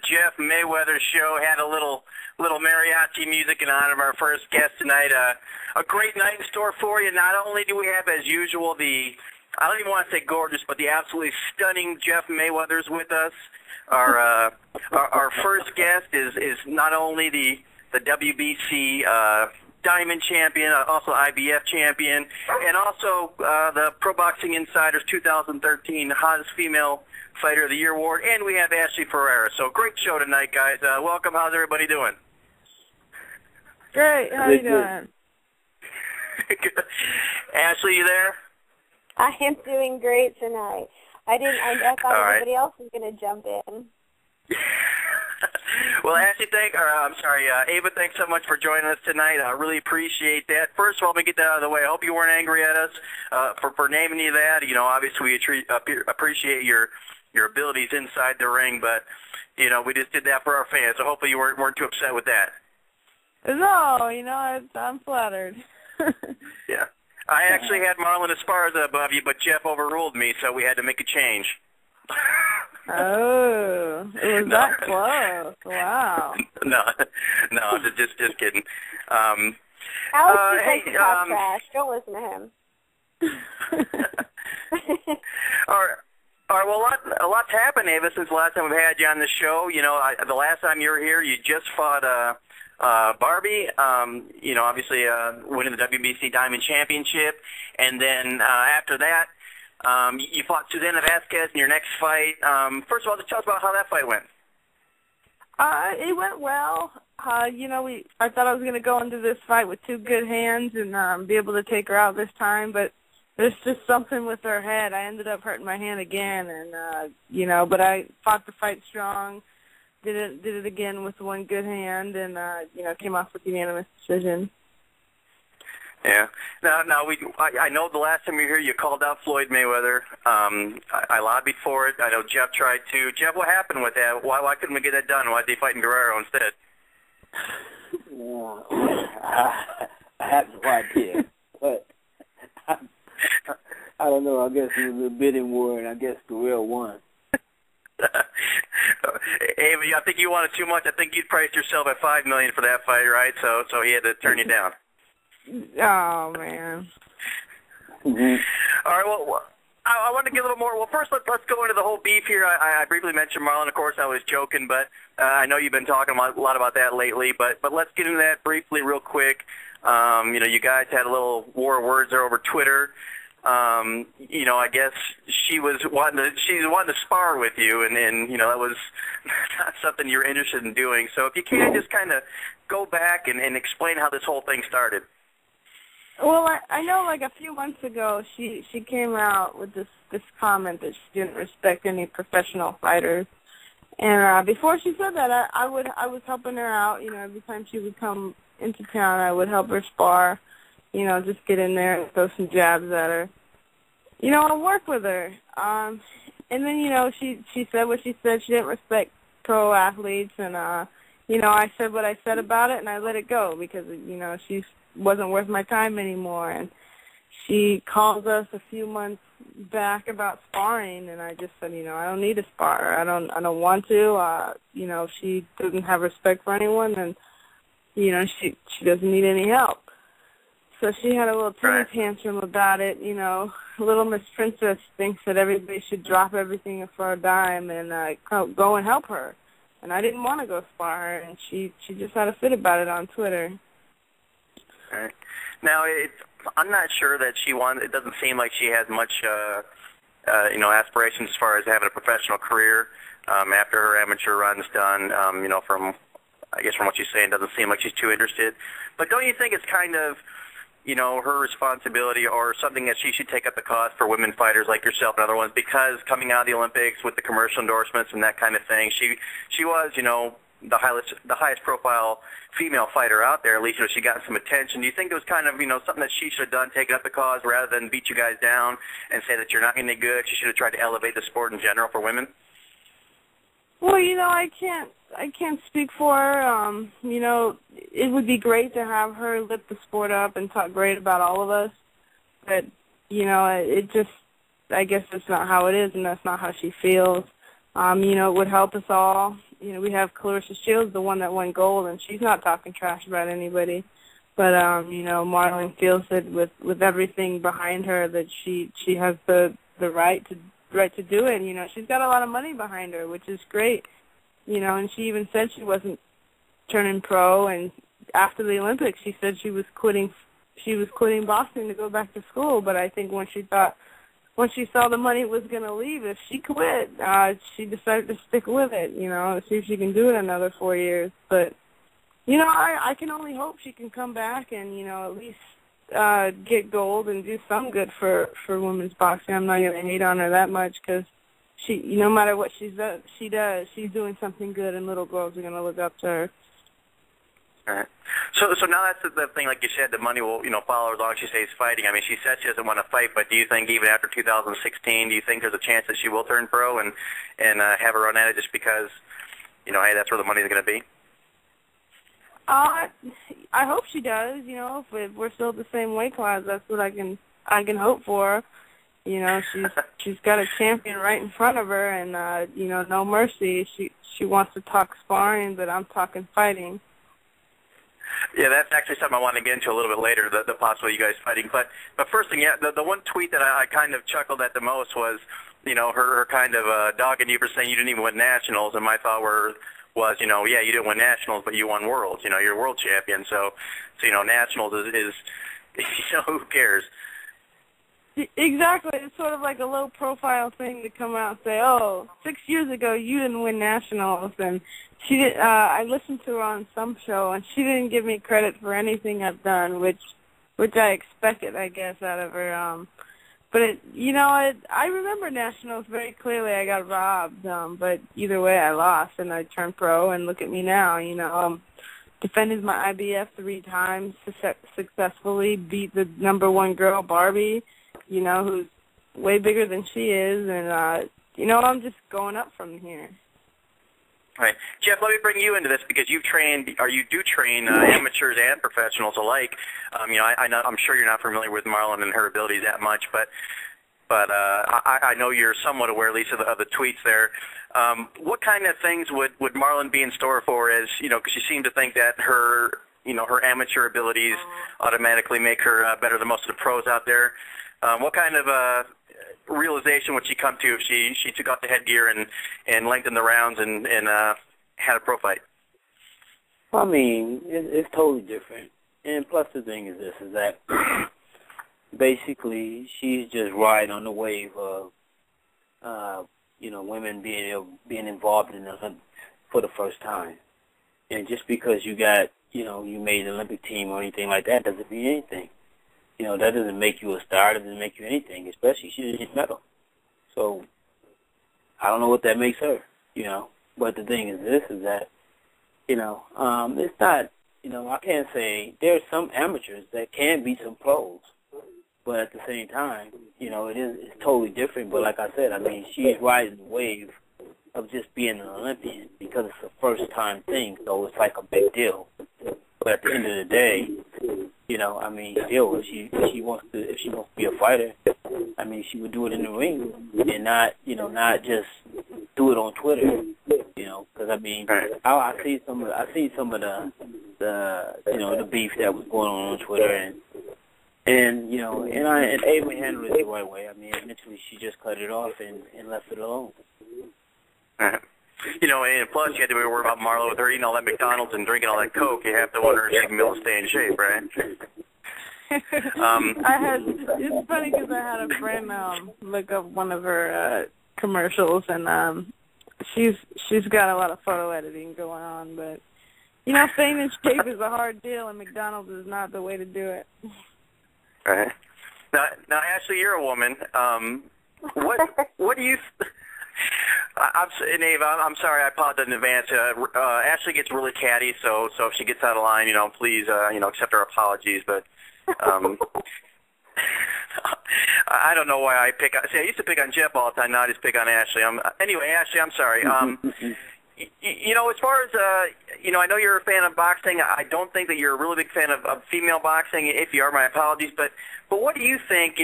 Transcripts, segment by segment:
Jeff Mayweather Show. Had a little mariachi music in honor of our first guest tonight. A great night in store for you. Not only do we have, as usual, I don't even want to say gorgeous, but the absolutely stunning Jeff Mayweather's with us. Our first guest is not only the WBC Diamond Champion, also IBF Champion, and also the Pro Boxing Insider's 2013 Hottest Female Fighter of the Year award, and we have Ashley Ferrara. So great show tonight, guys. Welcome. How's everybody doing? Great. How are you doing? Ashley, you there? I am doing great tonight. I thought everybody else was going to jump in. Well, Ashley, Ava, thanks so much for joining us tonight. I really appreciate that. First of all, let me get that out of the way. I hope you weren't angry at us for naming you that. You know, obviously we appreciate your abilities inside the ring, but you know, we just did that for our fans. So hopefully you weren't too upset with that. No, you know, I'm flattered. Yeah. I actually had Marlen Esparza above you, but Jeff overruled me, so we had to make a change. Oh, it was that close. Wow. No, just kidding. Alex likes to talk trash. Don't listen to him. All right, well, a lot's happened, Ava, since the last time we've had you on the show. You know, the last time you were here, you just fought Barbie, you know, obviously winning the WBC Diamond Championship, and then after that, you fought Susanna Vasquez in your next fight. First of all, just tell us about how that fight went. It went well. You know, I thought I was going to go into this fight with two good hands and be able to take her out this time, but there's just something with her head. I ended up hurting my hand again, and you know, but I fought the fight strong. Did it again with one good hand, and you know, came off with a unanimous decision. Yeah. Now I know the last time you were here, you called out Floyd Mayweather. I lobbied for it. I know Jeff tried to. Jeff, what happened with that? Why couldn't we get that done? Why did he fight in Ferrara instead? I have no idea, but I don't know. I guess it was a bidding war, and I guess Guerrero won. Ava, I think you wanted too much. I think you priced yourself at $5 million for that fight, right? So he had to turn you down. Oh man. Mm-hmm. All right. Well, I want to get a little more. Well, first let's go into the whole beef here. I briefly mentioned Marlen. Of course, I was joking, but I know you've been talking a lot about that lately. But let's get into that briefly, real quick. You know, you guys had a little war of words there over Twitter. You know, I guess she was wanting to spar with you, and you know, that was not something you were interested in doing. So if you can, just kind of go back and explain how this whole thing started. Well, I know, like a few months ago, she came out with this comment that she didn't respect any professional fighters, and before she said that, I was helping her out. You know, every time she would come into town, I would help her spar. You know, just get in there and throw some jabs at her. You know, I'll work with her. And then, you know, she said what she said. She didn't respect pro athletes, and you know, I said what I said about it, and I let it go because, you know, she wasn't worth my time anymore. And she called us a few months back about sparring, and I just said, you know, I don't need to spar her. I don't want to. You know, she doesn't have respect for anyone, and you know, she doesn't need any help. So she had a little temper tantrum about it. You know, little Miss Princess thinks that everybody should drop everything for a dime and go and help her. And I didn't want to go spar her, and she just had a fit about it on Twitter. All right. Now, I'm not sure that she wants. It doesn't seem like she has much, you know, aspirations as far as having a professional career after her amateur run's done. You know, from what she's saying, it doesn't seem like she's too interested. But don't you think it's kind of, you know, her responsibility or something that she should take up the cause for women fighters like yourself and other ones, because coming out of the Olympics with the commercial endorsements and that kind of thing, she was, you know, the highest profile female fighter out there. At least, you know, she got some attention. Do you think it was kind of, you know, something that she should have done, taken up the cause rather than beat you guys down and say that you're not any good? She should have tried to elevate the sport in general for women. Well, you know, I can't speak for her. You know, it would be great to have her lift the sport up and talk great about all of us. But, you know, it just, I guess that's not how it is, and that's not how she feels. You know, it would help us all we have Clarissa Shields, the one that won gold, and she's not talking trash about anybody. But Marlen feels that with everything behind her, that she has the right to do it. She's got a lot of money behind her, which is great. And she even said she wasn't turning pro. And after the Olympics, she said she was quitting boxing to go back to school. But I think when she saw the money was going to leave, if she quit, she decided to stick with it. See if she can do it another 4 years. But I can only hope she can come back and, at least get gold and do some good for women's boxing. I'm not going to hate on her that much because no matter what she does, she's doing something good, and little girls are going to look up to her. All right. So now that's the thing, like you said, the money will, follow her as long as she stays fighting. I mean, she said she doesn't want to fight, but do you think even after 2016, do you think there's a chance that she will turn pro and have a run at it just because, hey, that's where the money is going to be? I hope she does. If we're still the same weight class, that's what I can hope for. She's got a champion right in front of her, and no mercy. She wants to talk sparring, but I'm talking fighting. Yeah, that's actually something I want to get into a little bit later, the possibility of you guys fighting. But first thing, the one tweet that I kind of chuckled at the most was, her kind of dogging you for saying you didn't even win nationals, and my thought was, yeah, you didn't win nationals, but you won worlds. You're a world champion, so nationals is who cares? Exactly. It's sort of like a low-profile thing to come out and say, oh, 6 years ago you didn't win nationals, and she did. I listened to her on some show, and she didn't give me credit for anything I've done, which I expected, I guess, out of her. But I remember nationals very clearly. I got robbed, but either way, I lost, and I turned pro. And look at me now. Defended my IBF 3 times successfully. Beat the #1 girl, Barbie. Who's way bigger than she is, and I'm just going up from here. All right, Jeff, let me bring you into this because you do train amateurs and professionals alike. I'm sure you're not familiar with Marlen and her abilities that much, but I know you're somewhat aware, at least, of the tweets there. What kind of things would Marlen be in store for? As because you seem to think that her amateur abilities automatically make her better than most of the pros out there. What kind of realization would she come to if she took off the headgear and lengthened the rounds and had a pro fight? Well, I mean, it's totally different. And plus the thing is this, is that basically she's just riding on the wave of, women being involved in the Olympics for the first time. And just because you got, you made an Olympic team or anything like that doesn't mean anything. That doesn't make you a star, doesn't make you anything, especially she didn't get medal. So, I don't know what that makes her, But the thing is this, is that, it's not, I can't say, there's some amateurs that can beat some pros. But at the same time, it's totally different. But like I said, I mean, she's riding the wave of just being an Olympian because it's a first-time thing, so it's like a big deal. But at the end of the day, I mean, still, if she wants to be a fighter, I mean, she would do it in the ring and not just do it on Twitter, because I mean, I see some of the beef that was going on Twitter, and Ava handled it the right way. I mean, eventually she just cut it off and left it alone. And plus you had to be worried about Marlen with her eating all that McDonald's and drinking all that Coke. You have to wonder if she can be able to stay in shape, right? It's funny because I had a friend look up one of her commercials, and she's got a lot of photo editing going on, but staying in shape is a hard deal, and McDonald's is not the way to do it. Right. Now, Ashley, you're a woman. What do you? And Ava, I'm sorry, I apologize in advance. Ashley gets really catty, so if she gets out of line, please, accept our apologies. But I don't know why I pick on. See, I used to pick on Jeff all the time. Now I just pick on Ashley. Anyway, Ashley, I'm sorry. As far as I know you're a fan of boxing. I don't think that you're a really big fan of female boxing. If you are, my apologies. But what do you think?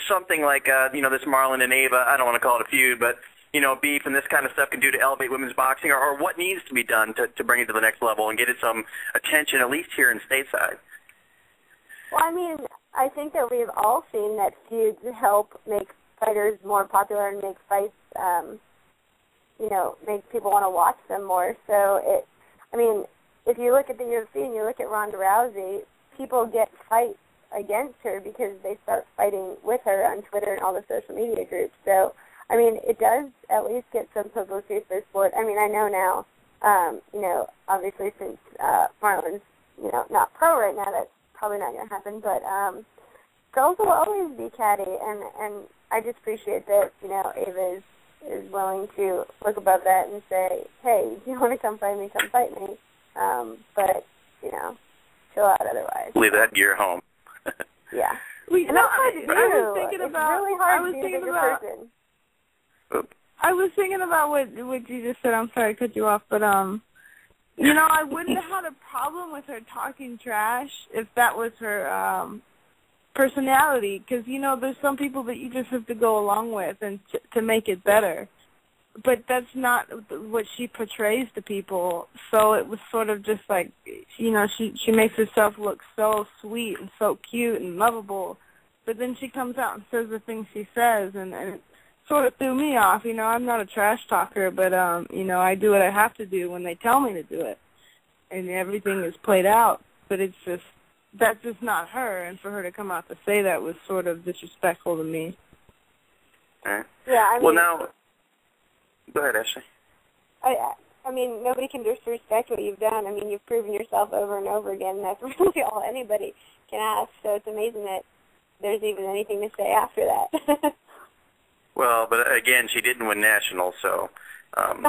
Something like this Marlen and Ava. I don't want to call it a feud, but beef and this kind of stuff can do to elevate women's boxing, or what needs to be done to bring it to the next level and get it some attention, at least here in stateside? Well, I mean, I think that we've all seen that feuds help make fighters more popular and make fights, make people want to watch them more. So, if you look at the UFC and you look at Ronda Rousey, people get fights against her because they start fighting with her on Twitter and all the social media groups. So, it does at least get some publicity for sport. I know now, obviously since Marlen's, not pro right now, that's probably not going to happen, but girls will always be catty, and I just appreciate that, Ava is willing to look above that and say, hey, if you want to come fight me, come fight me. But, chill out otherwise. Leave that gear home. Yeah. And that's hard to do. I was thinking about what you just said. I'm sorry to cut you off, but I wouldn't have had a problem with her talking trash if that was her personality, because there's some people that you just have to go along with and to make it better. But that's not what she portrays to people. So it was sort of just like, she makes herself look so sweet and so cute and lovable, but then she comes out and says the things she says, and it sort of threw me off. I'm not a trash talker, but, I do what I have to do when they tell me to do it, and everything is played out. But that's just not her, and for her to come out to say that was sort of disrespectful to me. Yeah, well, now, go ahead, Ashley. Nobody can disrespect what you've done. You've proven yourself over and over again, and that's really all anybody can ask. So it's amazing that there's even anything to say after that. Well, but again, she didn't win nationals, so, there's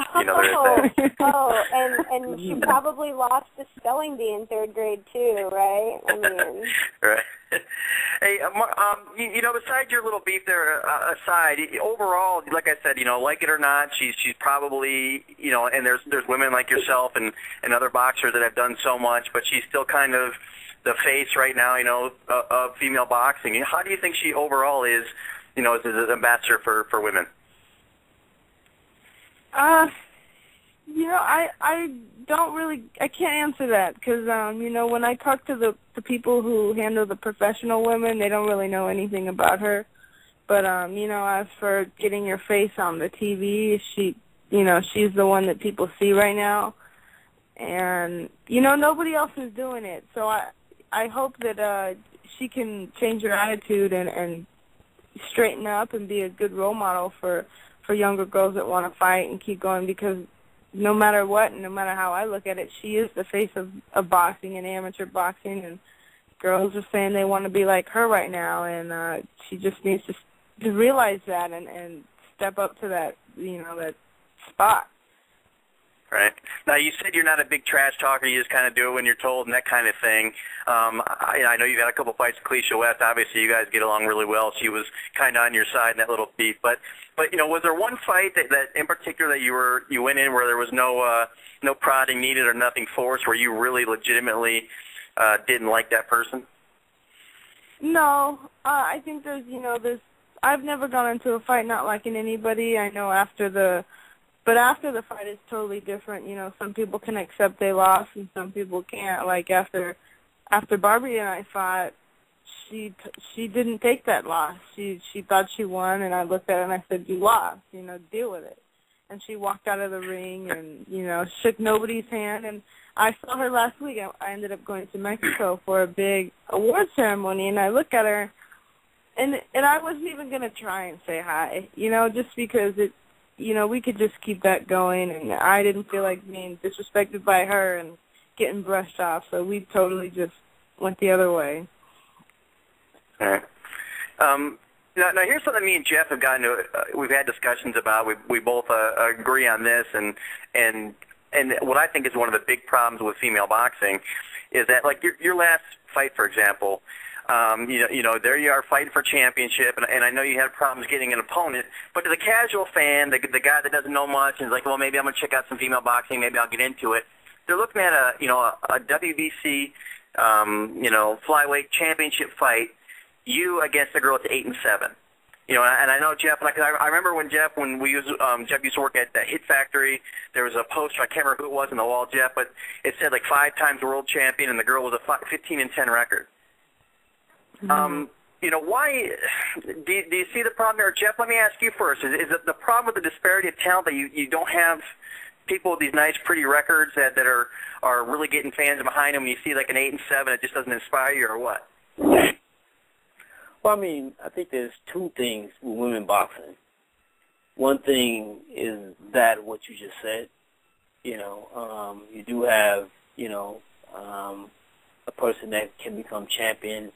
that. And she probably lost the spelling bee in third grade, too, right? Right. Hey, besides your little beef there aside, overall, like I said, like it or not, she's probably, and there's women like yourself and other boxers that have done so much, but she's still kind of the face right now, of female boxing. How do you think she overall is, as an ambassador for women? I can't answer that because, when I talk to the people who handle the professional women, they don't really know anything about her. But, as for getting your face on the TV, she's the one that people see right now. And, nobody else is doing it. So I hope that she can change her attitude and straighten up and be a good role model for younger girls that want to fight and keep going, because no matter what, no matter how I look at it, she is the face of boxing and amateur boxing, and girls are saying they want to be like her right now, and she just needs to realize that and step up to that, that spot. Right. Now, you said you're not a big trash talker. You just kind of do it when you're told and that kind of thing. I know you've had a couple fights with Kalisha West. Obviously, you guys get along really well. She was kind of on your side in that little beef. But was there one fight that in particular that you went in where there was no prodding needed or nothing forced, where you really legitimately didn't like that person? No. I think there's I've never gone into a fight not liking anybody. I know after the fight, it's totally different. Some people can accept they lost, and some people can't. Like after Barbie and I fought, she didn't take that loss. She thought she won, and I looked at her and I said, "You lost. Deal with it." And she walked out of the ring and shook nobody's hand. And I saw her last week. I ended up going to Mexico for a big award ceremony, and I look at her, and I wasn't even gonna try and say hi, just because we could just keep that going, and I didn't feel like being disrespected by her and getting brushed off, so we totally just went the other way. All right. Now here's something me and Jeff have gotten to. We've had discussions about. We both agree on this, and what I think is one of the big problems with female boxing is that, like your last fight, for example. There you are fighting for championship, and I know you had problems getting an opponent, but to the casual fan, the guy that doesn't know much and is like, well, maybe I'm going to check out some female boxing, maybe I'll get into it. They're looking at a WBC, flyweight championship fight, you against a girl that's 8-7. You know, and I know Jeff, like I remember when Jeff used to work at the Hit Factory, there was a poster, I can't remember who it was on the wall, Jeff, but it said like 5 times world champion, and the girl was a 15-10 record. You know, why do you see the problem there? Jeff, let me ask you first. Is it the problem with the disparity of talent that you don't have people with these nice, pretty records that are really getting fans behind them? When you see like an 8 and 7, it just doesn't inspire you, or what? Well, I mean, I think there's 2 things with women boxing. One thing is that what you just said. You know, you do have, you know, a person that can become champion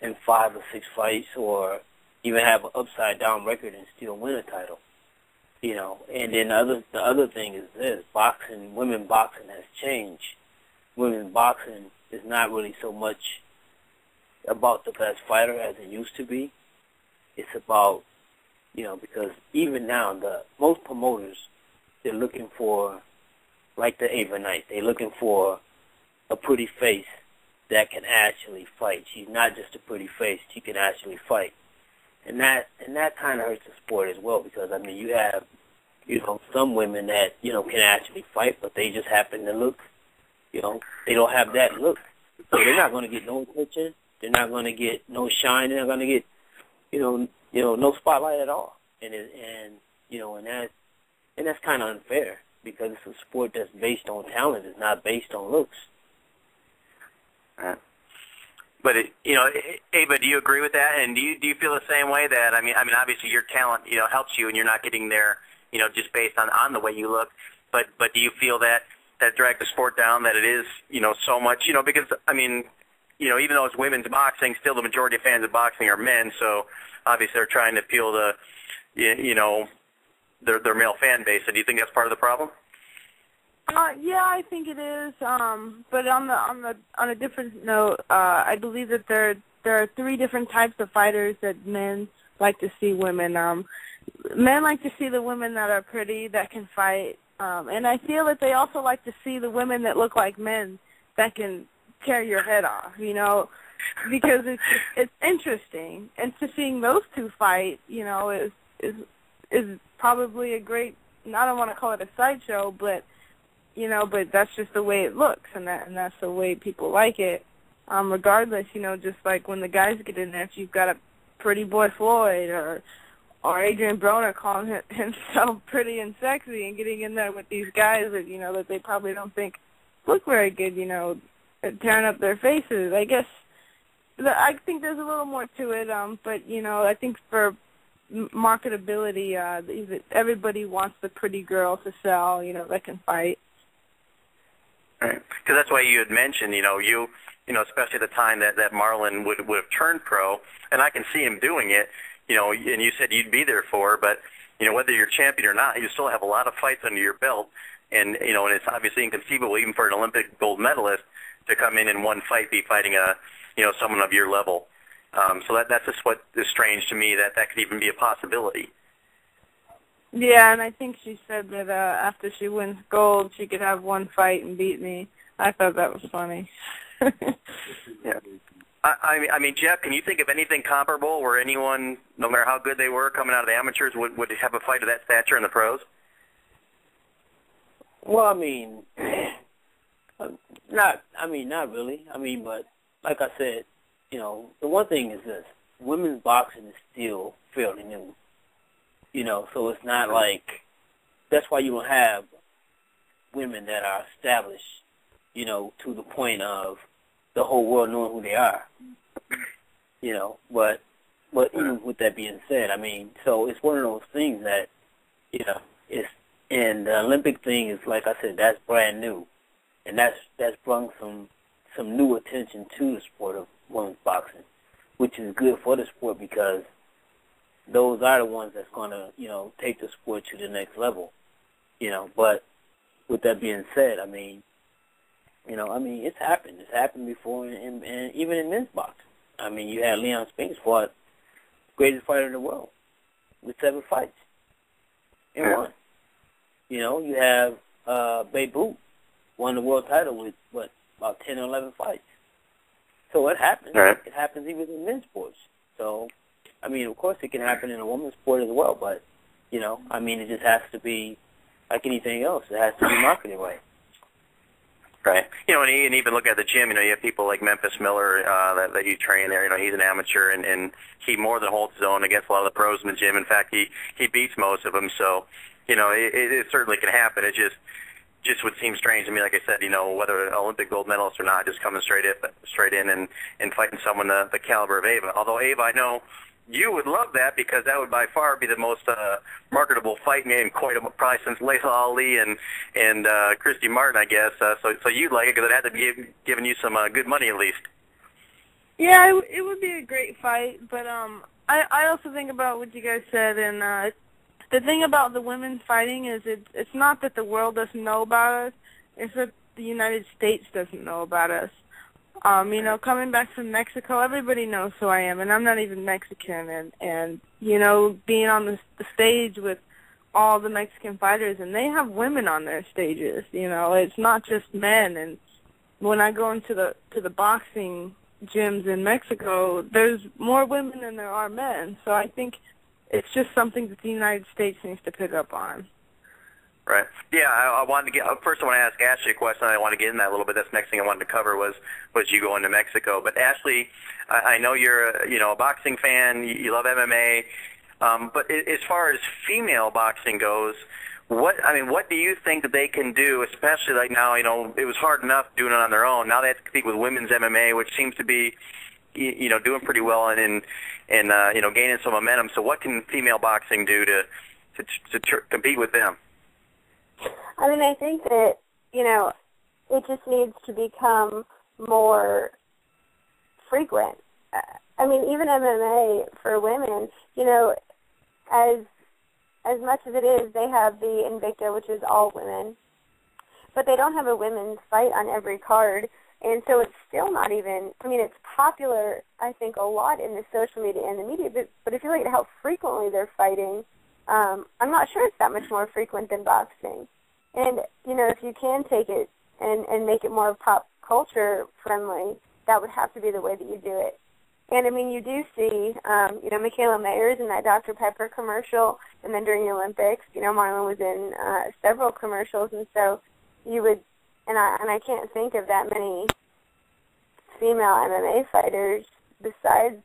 in 5 or 6 fights, or even have an upside-down record and still win a title. You know, and then the other thing is this: women boxing has changed. Women boxing is not really so much about the best fighter as it used to be. It's about, you know, because even now most promoters, they're looking for, like the Ava Knight, they're looking for a pretty face that can actually fight. She's not just a pretty face; she can actually fight, and that kind of hurts the sport as well. Because I mean, you have, you know, some women that, you know, can actually fight, but they just happen to look, you know, they don't have that look, so they're not going to get no attention. They're not going to get no shine. They're not going to get, you know, no spotlight at all. And that's kind of unfair, because it's a sport that's based on talent. It's not based on looks. But you know, Ava, do you agree with that? And do you feel the same way that I mean, obviously your talent, you know, helps you, and you're not getting there, you know, just based on the way you look. But do you feel that drags the sport down? That it is, you know, so much, you know, because I mean, you know, even though it's women's boxing, still the majority of fans of boxing are men. So obviously they're trying to appeal to, you know, their male fan base. So do you think that's part of the problem? Yeah, I think it is. But on a different note, I believe that there are 3 different types of fighters that men like to see women. Men like to see the women that are pretty, that can fight, and I feel that they also like to see the women that look like men that can tear your head off, you know, because it's interesting. And to seeing those 2 fight, you know, is probably a great, I don't want to call it a sideshow, but you know, but that's just the way it looks, and that's the way people like it. Regardless, you know, just like when the guys get in there, if you've got a pretty boy Floyd or Adrian Broner calling himself pretty and sexy and getting in there with these guys that, you know, that they probably don't think look very good, you know, tearing up their faces. I think there's a little more to it, but, you know, I think for marketability, everybody wants the pretty girl to sell, you know, that can fight. Right. Because that's why you had mentioned, you know, especially at the time that Marlen would have turned pro, and I can see him doing it, you know, and you said you'd be there for, but, you know, whether you're champion or not, you still have a lot of fights under your belt, and, you know, and it's obviously inconceivable even for an Olympic gold medalist to come in one fight, be fighting someone of your level. So that's just what is strange to me, that could even be a possibility. Yeah, and I think she said that after she wins gold, she could have 1 fight and beat me. I thought that was funny. Yeah. I mean, Jeff, can you think of anything comparable where anyone, no matter how good they were, coming out of the amateurs, would have a fight of that stature in the pros? Well, I mean, not really. I mean, but like I said, you know, the one thing is this: women's boxing is still fairly new. You know, so it's not like, that's why you don't have women that are established, you know, to the point of the whole world knowing who they are. You know, but even with that being said, I mean, so it's one of those things that, you know, and the Olympic thing is, like I said, that's brand new, and that's brought some new attention to the sport of women's boxing, which is good for the sport, because those are the ones that's going to, you know, take the sport to the next level, you know. But with that being said, I mean, you know, I mean, it's happened. It's happened before, and even in men's boxing. I mean, you had Leon Spinks fought the greatest fighter in the world with 7 fights and won. You know, you have Babe Ruth won the world title with, about 10 or 11 fights. So it happens. Right. It happens even in men's sports. So, I I mean, of course it can happen in a woman's sport as well, but, you know, I mean, it just has to be like anything else. It has to be marketed right. Right. You know, and even look at the gym, you know, you have people like Memphis Miller that you train there. You know, he's an amateur, and he more than holds his own against a lot of the pros in the gym. In fact, he beats most of them. So, you know, it certainly can happen. It just would seem strange to me, like I said, you know, whether an Olympic gold medalist or not, just coming straight in and fighting someone the caliber of Ava. Although, Ava, I know you would love that because that would by far be the most marketable fight name probably since Layla Ali and Christy Martin, I guess. So you'd like it because it had to be giving you some good money at least. Yeah, it would be a great fight, but I also think about what you guys said, and the thing about the women fighting is it's not that the world doesn't know about us, it's that the United States doesn't know about us. You know, coming back from Mexico, everybody knows who I am, and I'm not even Mexican, and you know, being on the stage with all the Mexican fighters, and they have women on their stages, you know, it's not just men, and when I go into the boxing gyms in Mexico, there's more women than there are men, so I think it's just something that the United States needs to pick up on. Right. Yeah, I wanted to first I want to ask Ashley a question. I want to get in that a little bit. That's the next thing I wanted to cover was you going to Mexico. But Ashley, I know you're a boxing fan. You love MMA. But as far as female boxing goes, what do you think that they can do, especially like now, you know, it was hard enough doing it on their own. Now they have to compete with women's MMA, which seems to be, you know, doing pretty well and you know, gaining some momentum. So what can female boxing do to compete with them? I mean, I think that, you know, it just needs to become more frequent. I mean, even MMA for women, you know, as much as it is, they have the Invicta, which is all women, but they don't have a women's fight on every card, and so it's still not even, I mean, it's popular, I think, a lot in the social media and the media, but if you look at how frequently they're fighting, I'm not sure it's that much more frequent than boxing. And, you know, if you can take it and make it more pop culture friendly, that would have to be the way that you do it. And, I mean, you do see, you know, Michaela Mayers in that Dr. Pepper commercial, and then during the Olympics, you know, Marlen was in several commercials, and so you would, and I can't think of that many female MMA fighters besides,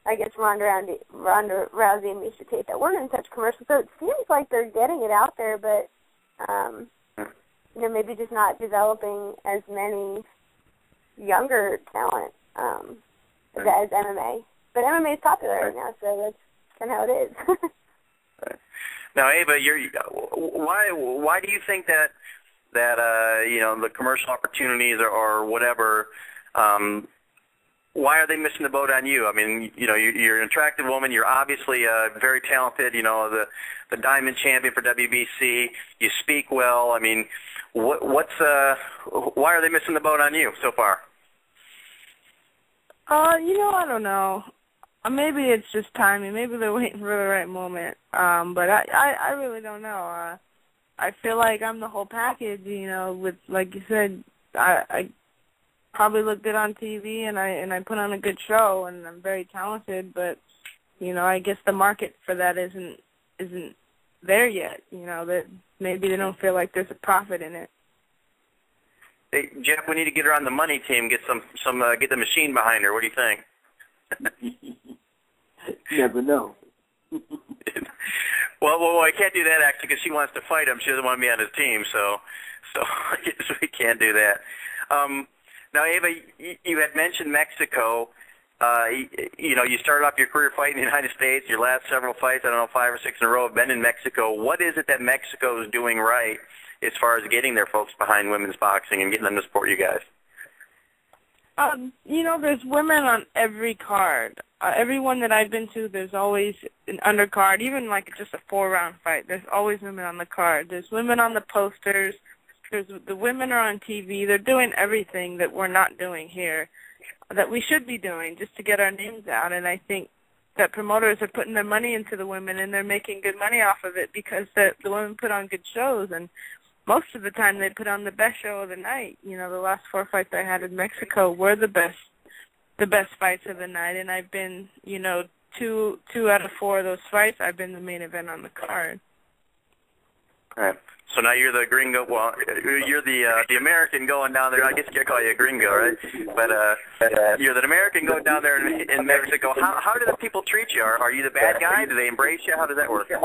I guess, Ronda Rousey and Miesha Tate that weren't in such commercials. So it seems like they're getting it out there, but you know, maybe just not developing as many younger talent as MMA. But MMA is popular right now, so that's kind of how it is. Now, Ava, why do you think that you know, the commercial opportunities or whatever, why are they missing the boat on you? I mean, you know, you're an attractive woman. You're obviously very talented. You know, the Diamond Champion for WBC. You speak well. I mean, why are they missing the boat on you so far? You know, I don't know. Maybe it's just timing. Maybe they're waiting for the right moment. But I really don't know. I feel like I'm the whole package. You know, with, like you said, I probably look good on TV, and I put on a good show, and I'm very talented. But you know, I guess the market for that isn't there yet. You know, that maybe they don't feel like there's a profit in it. Hey, Jeff, we need to get her on the money team. Get get the machine behind her. What do you think? Never know. Well, I can't do that actually because she wants to fight him. She doesn't want to be on his team, so I guess we can't do that. Now, Ava, you had mentioned Mexico. You know, you started off your career fighting in the United States. Your last several fights, I don't know, 5 or 6 in a row, have been in Mexico. What is it that Mexico is doing right as far as getting their folks behind women's boxing and getting them to support you guys? You know, there's women on every card. Every one that I've been to, there's always an undercard, even like just a 4-round fight. There's always women on the card. There's women on the posters. The women are on TV. They're doing everything that we're not doing here, that we should be doing just to get our names out. And I think that promoters are putting their money into the women, and they're making good money off of it because the women put on good shows. And most of the time they put on the best show of the night. You know, the last 4 fights I had in Mexico were the best fights of the night. And I've been, you know, two out of 4 of those fights, I've been the main event on the card. All right. So now you're the gringo. Well, you're the American going down there. I guess I can't call you a gringo, right? But you're the American going down there in Mexico. How do the people treat you? Are you the bad guy? Do they embrace you? How does that work? They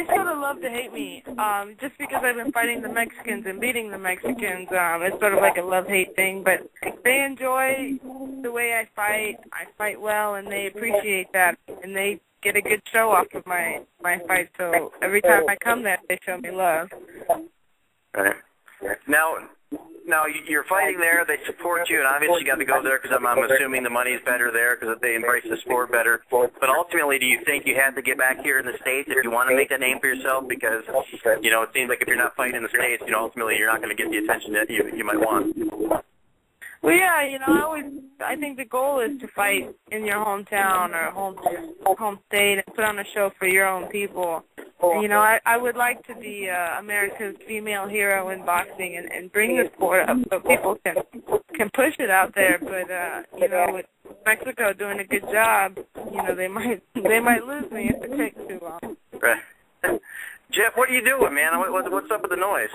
sort of love to hate me. Just because I've been fighting the Mexicans and beating the Mexicans, it's sort of like a love-hate thing. But they enjoy the way I fight. I fight well, and they appreciate that. And they get a good show off of my fight. So every time I come there, they show me love. Right. Now you're fighting there. They support you, and obviously you got to go there because I'm assuming the money's better there because they embrace the sport better. But ultimately, do you think you had to get back here in the States if you want to make that name for yourself? Because it seems like if you're not fighting in the States, ultimately you're not going to get the attention that you might want. Well, yeah, I think the goal is to fight in your hometown or home state and put on a show for your own people. I would like to be America's female hero in boxing and bring the sport up so people can push it out there. But with Mexico doing a good job, they might lose me if it takes too long. Right. Jeff, what are you doing, man? What's up with the noise?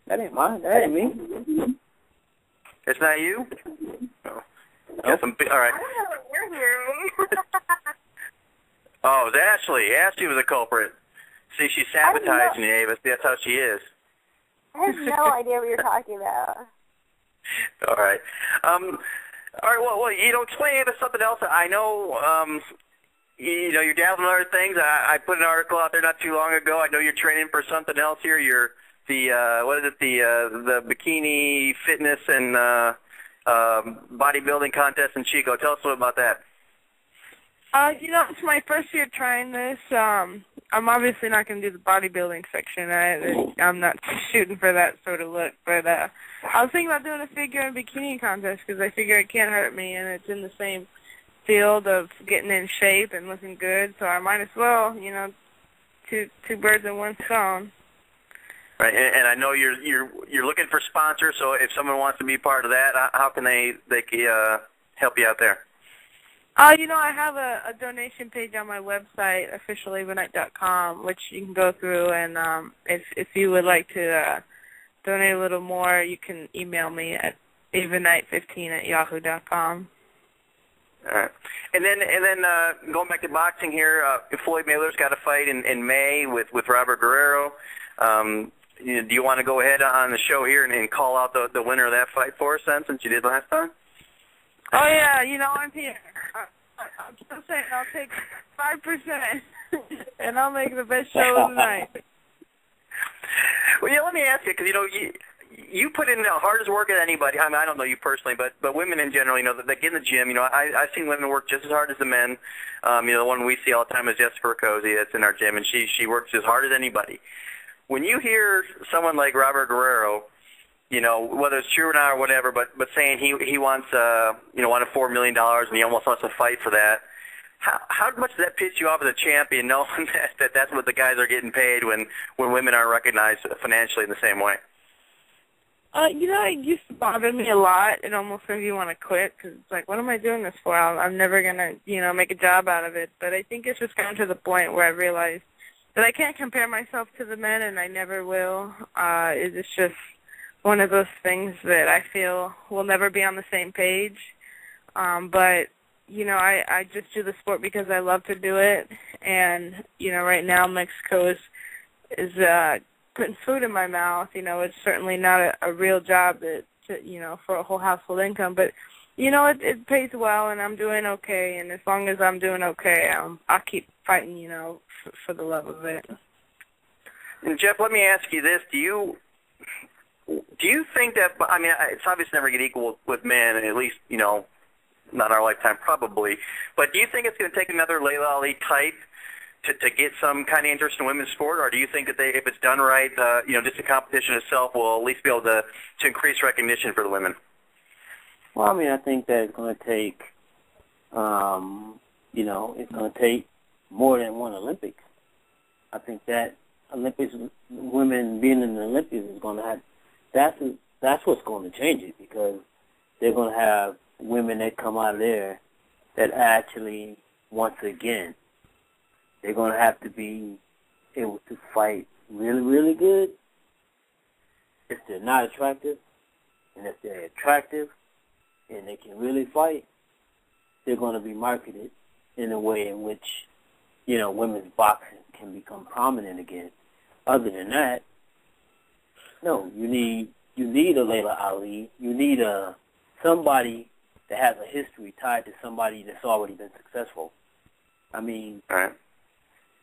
That ain't mine. That ain't me. It's not you? Oh. Yes, all right. I don't know what you're hearing. Oh, it was Ashley. Ashley was a culprit. See, she's sabotaging you, Ava. That's how she is. I have no idea what you're talking about. All right. All right, well, explain Ava something else. I know, you're dabbling in other things. I put an article out there not too long ago. I know you're training for something else here. You're the bikini fitness and bodybuilding contest in Chico. Tell us a little about that. It's my first year trying this. I'm obviously not going to do the bodybuilding section. I'm not shooting for that sort of look. But I was thinking about doing a figure and bikini contest because I figure it can't hurt me, and it's in the same field of getting in shape and looking good. So I might as well, two birds in one stone. Right, and I know you're looking for sponsors. So if someone wants to be part of that, how can they help you out there? I have a donation page on my website, officialavaknight.com, which you can go through, and if you would like to donate a little more, you can email me at avaknight15@yahoo.com. All right. And then going back to boxing here, Floyd Mayweather's got a fight in May with Robert Guerrero. Do you want to go ahead on the show here and call out the winner of that fight for us, since you did last time? Oh, yeah, I'm here. I'm just saying I'll take 5%, and I'll make the best show of the night. Well, let me ask you, because, you put in the hardest work of anybody. I mean, I don't know you personally, but women in general, they get in the gym. I've seen women work just as hard as the men. The one we see all the time is Jessica Cozy that's in our gym, and she works as hard as anybody. When you hear someone like Robert Guerrero, whether it's true or not or whatever, but saying he wants, wanted $4 million and he almost wants to fight for that, how much does that piss you off as a champion, knowing that's what the guys are getting paid when women aren't recognized financially in the same way? It used to bother me a lot. It almost made me want to quit because it's like, what am I doing this for? I'm never going to, make a job out of it. But I think it's just gotten to the point where I realized that I can't compare myself to the men, and I never will. It's just one of those things that I feel will never be on the same page. But, I just do the sport because I love to do it. And, right now Mexico is putting food in my mouth. It's certainly not a real job for a whole household income. But, it pays well, and I'm doing okay. And as long as I'm doing okay, I'll keep fighting, for the love of it. And Jeff, let me ask you this: Do you think that? I mean, it's obviously never get equal with men, at least not in our lifetime, probably. But do you think it's going to take another Layla Ali type to get some kind of interest in women's sport, or do you think that if it's done right, just the competition itself will at least be able to increase recognition for the women? Well, I mean, I think that it's going to take, it's going to take more than one Olympics. I think that Olympics, women being in the Olympics is going to have, that's what's going to change it, because they're going to have women that come out of there that actually, once again, they're going to have to be able to fight really, really good. If they're not attractive, and if they're attractive and they can really fight, they're going to be marketed in a way in which, women's boxing can become prominent again. Other than that, no, you need a Layla Ali. You need somebody that has a history tied to somebody that's already been successful. I mean,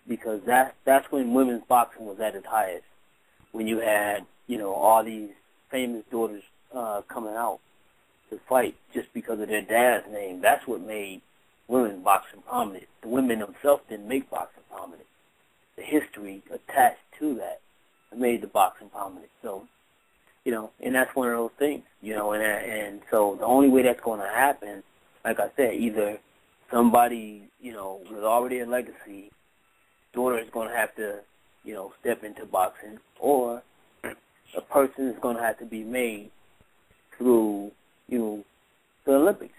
because that's when women's boxing was at its highest. When you had, all these famous daughters coming out to fight just because of their dad's name. That's what made women's boxing prominent. The women themselves didn't make boxing prominent. The history attached to that made the boxing prominent. So, and that's one of those things, and so the only way that's going to happen, like I said, either somebody, with already a legacy, daughter is going to have to, step into boxing, or a person is going to have to be made through, the Olympics.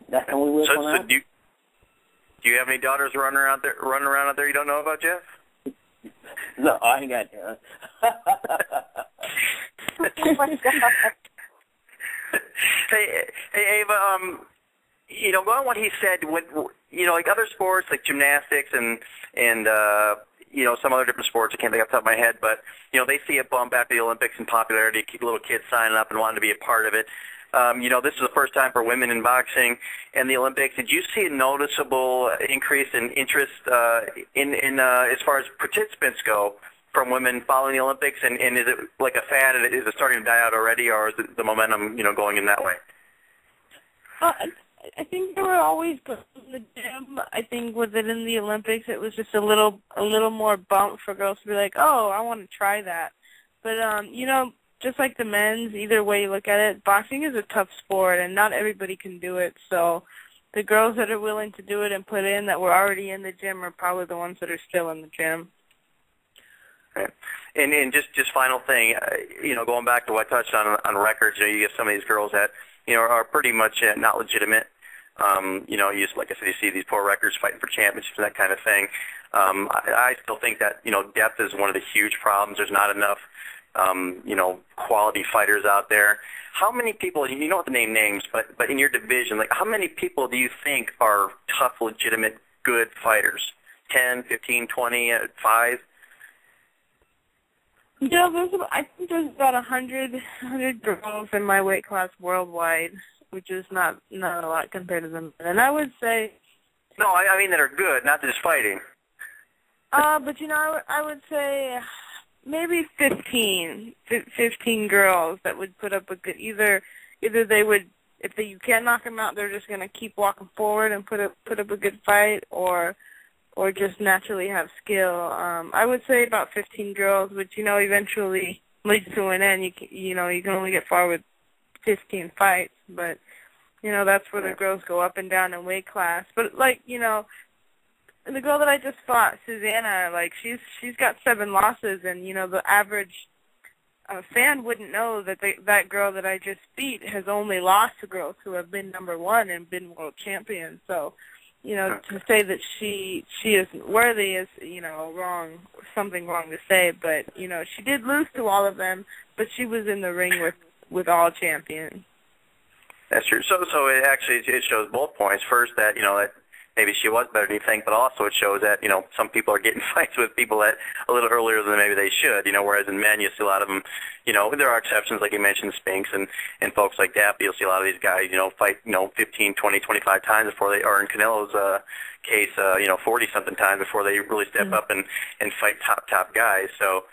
That's the only way it's going to happen. Do you have any daughters running around out there you don't know about, Jeff? No, I ain't got that. Oh my God. Hey, Ava. Going on what he said, like other sports, like gymnastics and some other different sports, I can't think off the top of my head, but, they see a bump after the Olympics in popularity, keep little kids signing up and wanting to be a part of it. This is the first time for women in boxing and the Olympics. Did you see a noticeable increase in interest in as far as participants go from women following the Olympics? And is it like a fad? Is it starting to die out already, or is it the momentum, going in that way? I think they were always good in the gym. I think with it in the Olympics, it was just a little more bump for girls to be like, oh, I want to try that. But, just like the men's, either way you look at it, boxing is a tough sport, and not everybody can do it. So the girls that are willing to do it and put in that were already in the gym are probably the ones that are still in the gym. Okay. And just final thing, going back to what I touched on records, you get some of these girls that, are pretty much not legitimate. You just, like I said, you see these poor records fighting for championships and that kind of thing. I still think that, depth is one of the huge problems. There's not enough, quality fighters out there. How many people, you don't have to name names, but in your division, like how many people do you think are tough, legitimate, good fighters? 10, 15, 20, 5? I think there's about 100 girls in my weight class worldwide, which is not a lot compared to them. And I would say... No, I mean that are good, not just fighting. But, I would say maybe 15 girls that would put up a good... Either they would... you can't knock them out, they're just going to keep walking forward and put up a good fight, or just naturally have skill. I would say about 15 girls, which, eventually leads to an end. You can only get far with 15 fights, but, that's where the girls go up and down in weight class. But, the girl that I just fought, Susanna, she's got 7 losses, and, the average fan wouldn't know that that girl that I just beat has only lost to girls who have been number 1 and been world champions. So, to say that she isn't worthy is, something wrong to say. But, she did lose to all of them, but she was in the ring with all champions. That's true. So it shows both points. First, that, that maybe she was better than you think, but also it shows that, some people are getting fights with people that a little earlier than maybe they should, whereas in men you see a lot of them, there are exceptions, like you mentioned, Spinks and folks like that, but you'll see a lot of these guys, fight, 15, 20, 25 times before they, or in Canelo's case, 40-something times before they really step up and fight top guys. So,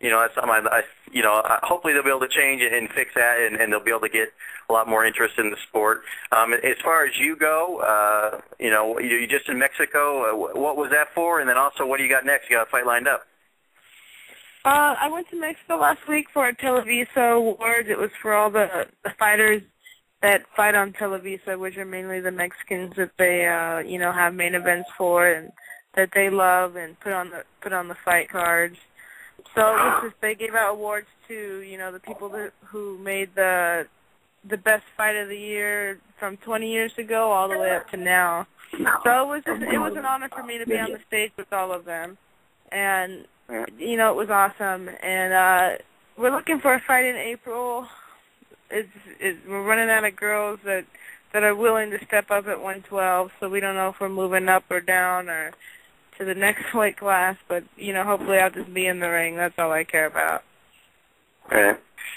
that's something hopefully they'll be able to change it and fix that, and they'll be able to get a lot more interest in the sport. As far as you go, you're just in Mexico. What was that for? And then also, what do you got next? You got a fight lined up? I went to Mexico last week for a Televisa Awards. It was for all the fighters that fight on Televisa, which are mainly the Mexicans that they, have main events for and that they love and put on the fight cards. So it was just, they gave out awards to, the people who made the the best fight of the year from 20 years ago all the way up to now. So it was an honor for me to be on the stage with all of them. And, you know, it was awesome. And we're looking for a fight in April. We're running out of girls that are willing to step up at 112, so we don't know if we're moving up or down or to the next weight class. But, you know, hopefully I'll just be in the ring. That's all I care about. Okay.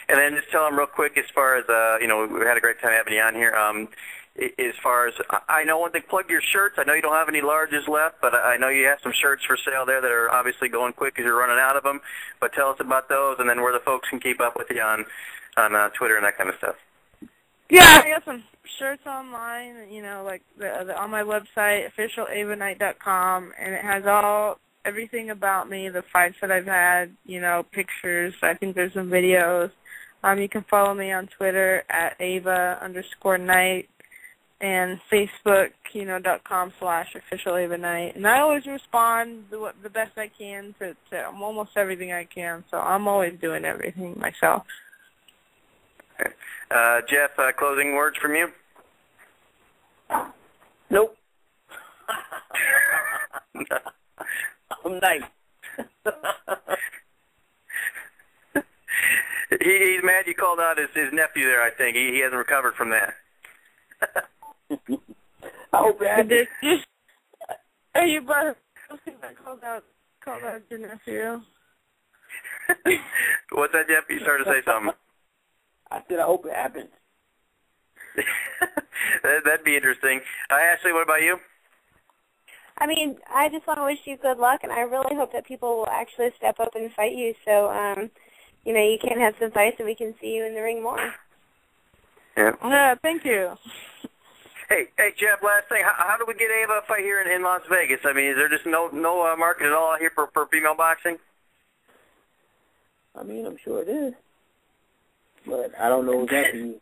And then just tell them real quick as far as, you know, we had a great time having you on here. As far as, I know one thing, plug your shirts. I know you don't have any larges left, but I know you have some shirts for sale there that are obviously going quick because you're running out of them. But tell us about those and then where the folks can keep up with you on Twitter and that kind of stuff. Yeah, I got some shirts online, you know, like on my website, officialavaknight.com, and it has everything about me, the fights that I've had, you know, pictures. I think there's some videos. You can follow me on Twitter at Ava_Knight and Facebook, you know, .com/officialavaknight. And I always respond the best I can to almost everything I can. So I'm always doing everything myself. Okay. Jeff, closing words from you? Nope. I'm nice. He's mad you called out his nephew there, I think. He hasn't recovered from that. I hope that Are you brother? I called out your nephew. What's that, Jeff? You started to say something. I said I hope it happens. That'd be interesting. Ashley, what about you? I mean, I just want to wish you good luck, and I really hope that people will actually step up and fight you so, you know, you can have some fights and we can see you in the ring more. Yeah. Thank you. Hey, Jeff, last thing. How do we get Ava a fight here in Las Vegas? I mean, is there just no market at all out here for female boxing? I mean, I'm sure it is. But I don't know exactly.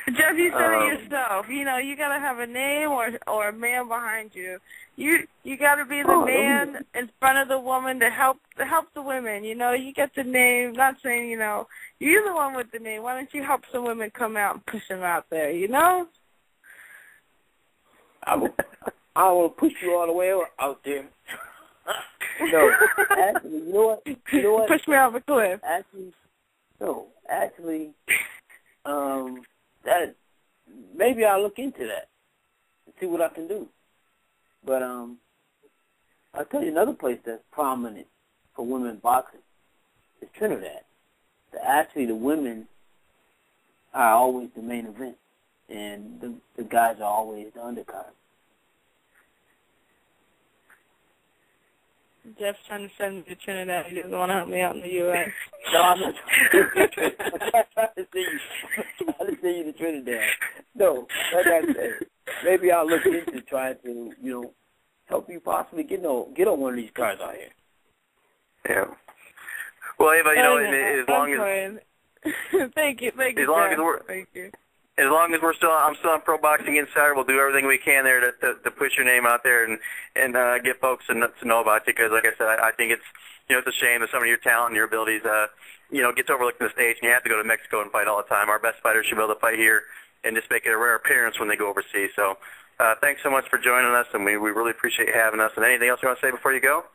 Jeff, you said it yourself. You know, you got to have a name or a man behind you. You got to be the man in front of the woman to help the women. You know, you get the name. Not saying, you know, you're the one with the name. Why don't you help some women come out and push them out there? You know. I will push you all the way out there. No, actually, you know what? Push me off a cliff. Actually, that maybe I'll look into that and see what I can do. But I'll tell you another place that's prominent for women boxing is Trinidad. Actually, the women are always the main event, and the guys are always the undercard. Jeff's trying to send me to Trinidad. He doesn't want to help me out in the U.S. No, I'm not trying to send you to Trinidad. No, like I said, maybe I'll look into trying to, you know, help you possibly get on one of these cars out here. Yeah. Well, Ava, you know, as long as thank you, thank you. As long as I'm still on Pro Boxing Insider, we'll do everything we can there to push your name out there and get folks to know about you. Because, like I said, I think it's a shame that some of your talent and your abilities gets overlooked in the States, and you have to go to Mexico and fight all the time. Our best fighters should be able to fight here and just make it a rare appearance when they go overseas. So, thanks so much for joining us, and we really appreciate you having us. And anything else you want to say before you go?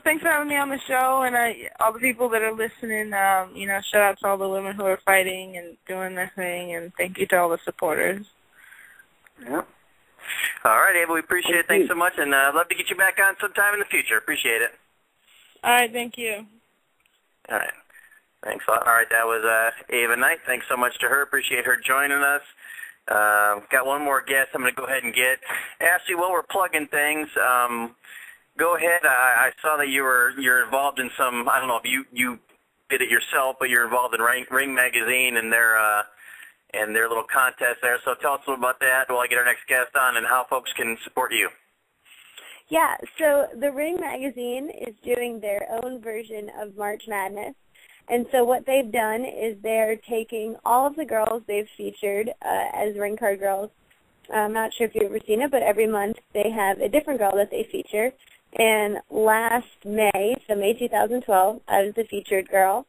Thanks for having me on the show, and all the people that are listening, shout out to all the women who are fighting and doing their thing, and thank you to all the supporters. Yeah. All right, Ava, we appreciate it. Thanks so much, and I'd love to get you back on sometime in the future. Appreciate it. All right, thank you. All right. Thanks a lot. All right, that was Ava Knight. Thanks so much to her. Appreciate her joining us. Got one more guest I'm going to go ahead and get. Ashley, while we're plugging things, go ahead. I saw that you're involved in some. I don't know if you did it yourself, but you're involved in Ring Magazine and their little contest there. So tell us a little about that while I get our next guest on and how folks can support you. Yeah, so the Ring Magazine is doing their own version of March Madness. And so what they've done is they're taking all of the girls they've featured as ring card girls. I'm not sure if you've ever seen it, but every month they have a different girl that they feature. And last May, so May 2012, I was the featured girl.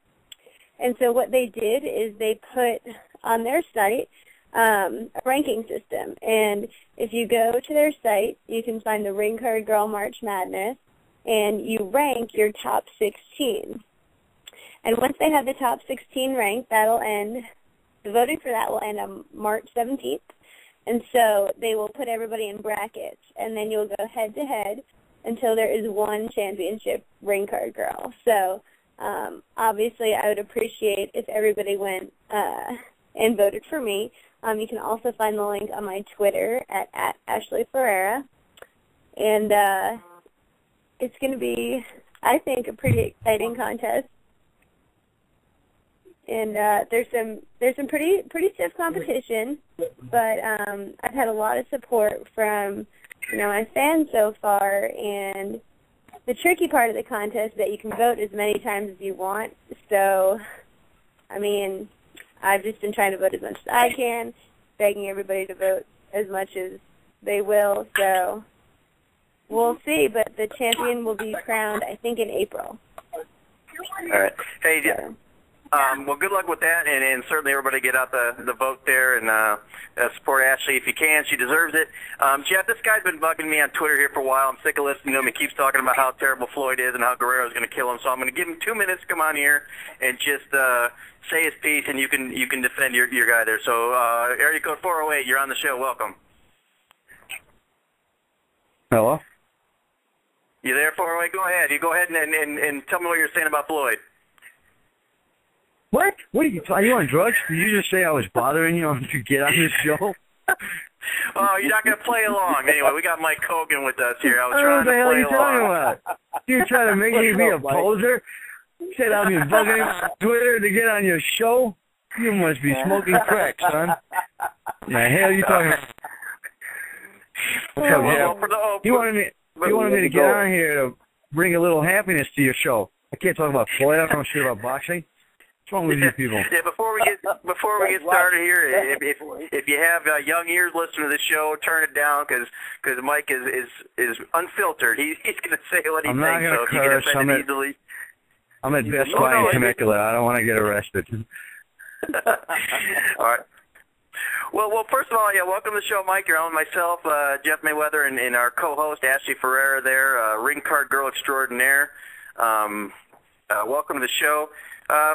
And so what they did is they put on their site a ranking system. And if you go to their site, you can find the Ring Card Girl March Madness, and you rank your top 16. And once they have the top 16 ranked, that'll end, the voting for that will end on March 17th. And so they will put everybody in brackets, and then you'll go head-to-head until there is one championship ring card girl. So obviously I would appreciate if everybody went and voted for me. You can also find the link on my Twitter at Ashley Ferrara. And it's going to be, I think, a pretty exciting contest. And there's some pretty stiff competition, but I've had a lot of support from my fans so far. And the tricky part of the contest is that you can vote as many times as you want. So, I mean, I've just been trying to vote as much as I can, begging everybody to vote as much as they will. So we'll see, but the champion will be crowned, I think, in April. All right. Hey, well, good luck with that, and certainly everybody get out the vote there and support Ashley if you can. She deserves it. Jeff, this guy's been bugging me on Twitter here for a while. I'm sick of listening to him. He keeps talking about how terrible Floyd is and how Guerrero's going to kill him. So I'm going to give him 2 minutes to come on here and just say his piece, and you can defend your guy there. So area code 408, you're on the show. Welcome. Hello? You there, 408? Go ahead. You go ahead and tell me what you're saying about Floyd. What? What are you on drugs? Did you just say I was bothering you to get on this show? Oh, you're not going to play along. Anyway, we got Mike Kogan with us here. I was trying to play along. What the hell are you talking about? You're trying to make me be a poser? You said I've been bugging on Twitter to get on your show? You must be smoking crack, son. The hell are you talking about? You wanted me to get on here to bring a little happiness to your show. I can't talk about Floyd. I don't know shit about boxing. What's wrong with you people? Yeah, before we get started here, if you have young ears listening to the show, turn it down because Mike is unfiltered. He's going to say what he thinks. I'm not going to curse. I'm at Best Buy in Temecula. I don't want to get arrested. All right. Well, first of all, yeah, welcome to the show, Mike. You're on with myself, Jeff Mayweather, and our co-host, Ashley Ferrara there, ring card girl extraordinaire. Welcome to the show.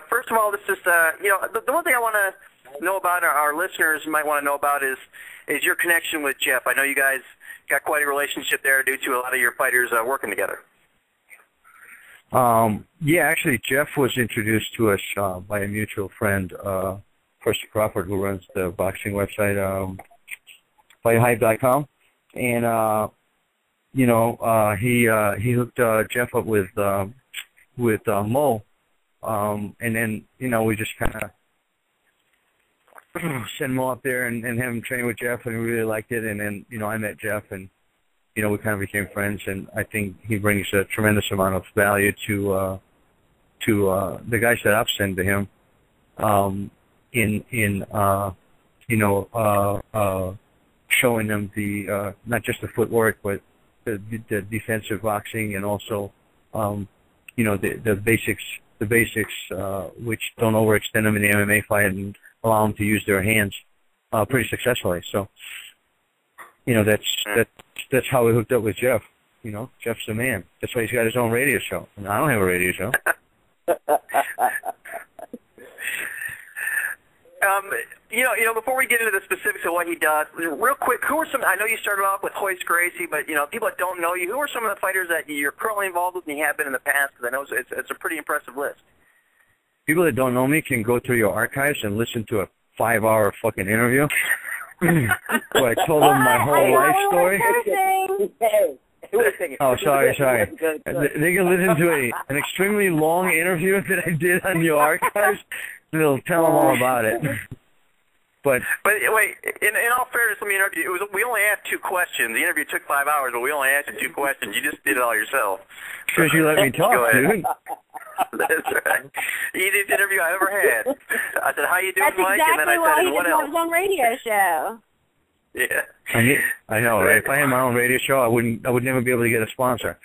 First of all, this is, the one thing I want to know about, our listeners might want to know about is your connection with Jeff. I know you guys got quite a relationship there due to a lot of your fighters working together. Yeah, actually, Jeff was introduced to us by a mutual friend, Percy Crawford, who runs the boxing website, FightHype.com. And, he hooked Jeff up with Mo. And then, we just kind of sent Mo up there and have him train with Jeff, and we really liked it. And then, I met Jeff, and, we kind of became friends, and I think he brings a tremendous amount of value to the guys that I've sent to him, showing them the, not just the footwork, but the defensive boxing, and also, the basics, which don't overextend them in the MMA fight and allow them to use their hands pretty successfully. So, that's how we hooked up with Jeff. Jeff's the man. That's why he's got his own radio show. And I don't have a radio show. Before we get into the specifics of what he does, real quick, who are some? I know you started off with Royce Gracie, but people that don't know you, who are some of the fighters that you're currently involved with and you have been in the past? Because I know it's a pretty impressive list. People that don't know me can go through your archives and listen to a 5-hour fucking interview where I told them my whole life story. Oh, sorry. They can listen to an extremely long interview that I did on your archives. They'll tell them all about it. But wait, in all fairness, let me interrupt you. We only asked 2 questions. The interview took 5 hours, but we only asked you 2 questions. You just did it all yourself. Because you let me talk, dude. That's right. Easiest interview I ever had. I said, "How you doing, Mike?" Exactly, and then I said, "What else?" That's exactly why he doesn't have his own radio show. Yeah. I know, right? If I had my own radio show, I would never be able to get a sponsor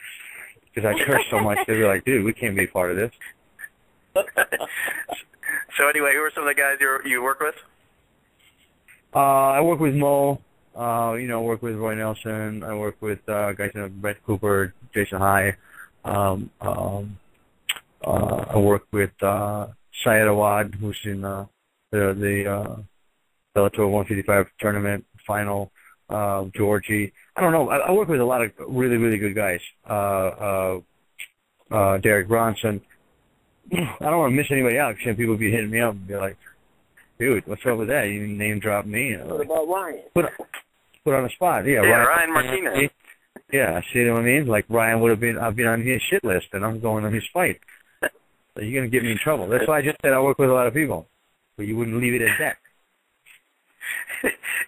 because I curse so much. They'd be like, "Dude, we can't be part of this." So anyway, who are some of the guys you work with? I work with Mo. I work with Roy Nelson. I work with guys like Brett Cooper, Jason High. I work with Syed Awad, who's in the Bellator 155 tournament final. Georgie. I don't know. I work with a lot of really, really good guys. Derek Bronson. I don't want to miss anybody out because people be hitting me up and be like, dude, what's up with that? You name drop me. What about Ryan? Put on the spot. Yeah, Ryan Martinez. Yeah, see what I mean? Like Ryan would have been, I've been on his shit list, and I'm going on his fight. So you're going to get me in trouble. That's why I just said I work with a lot of people. But you wouldn't leave it at that.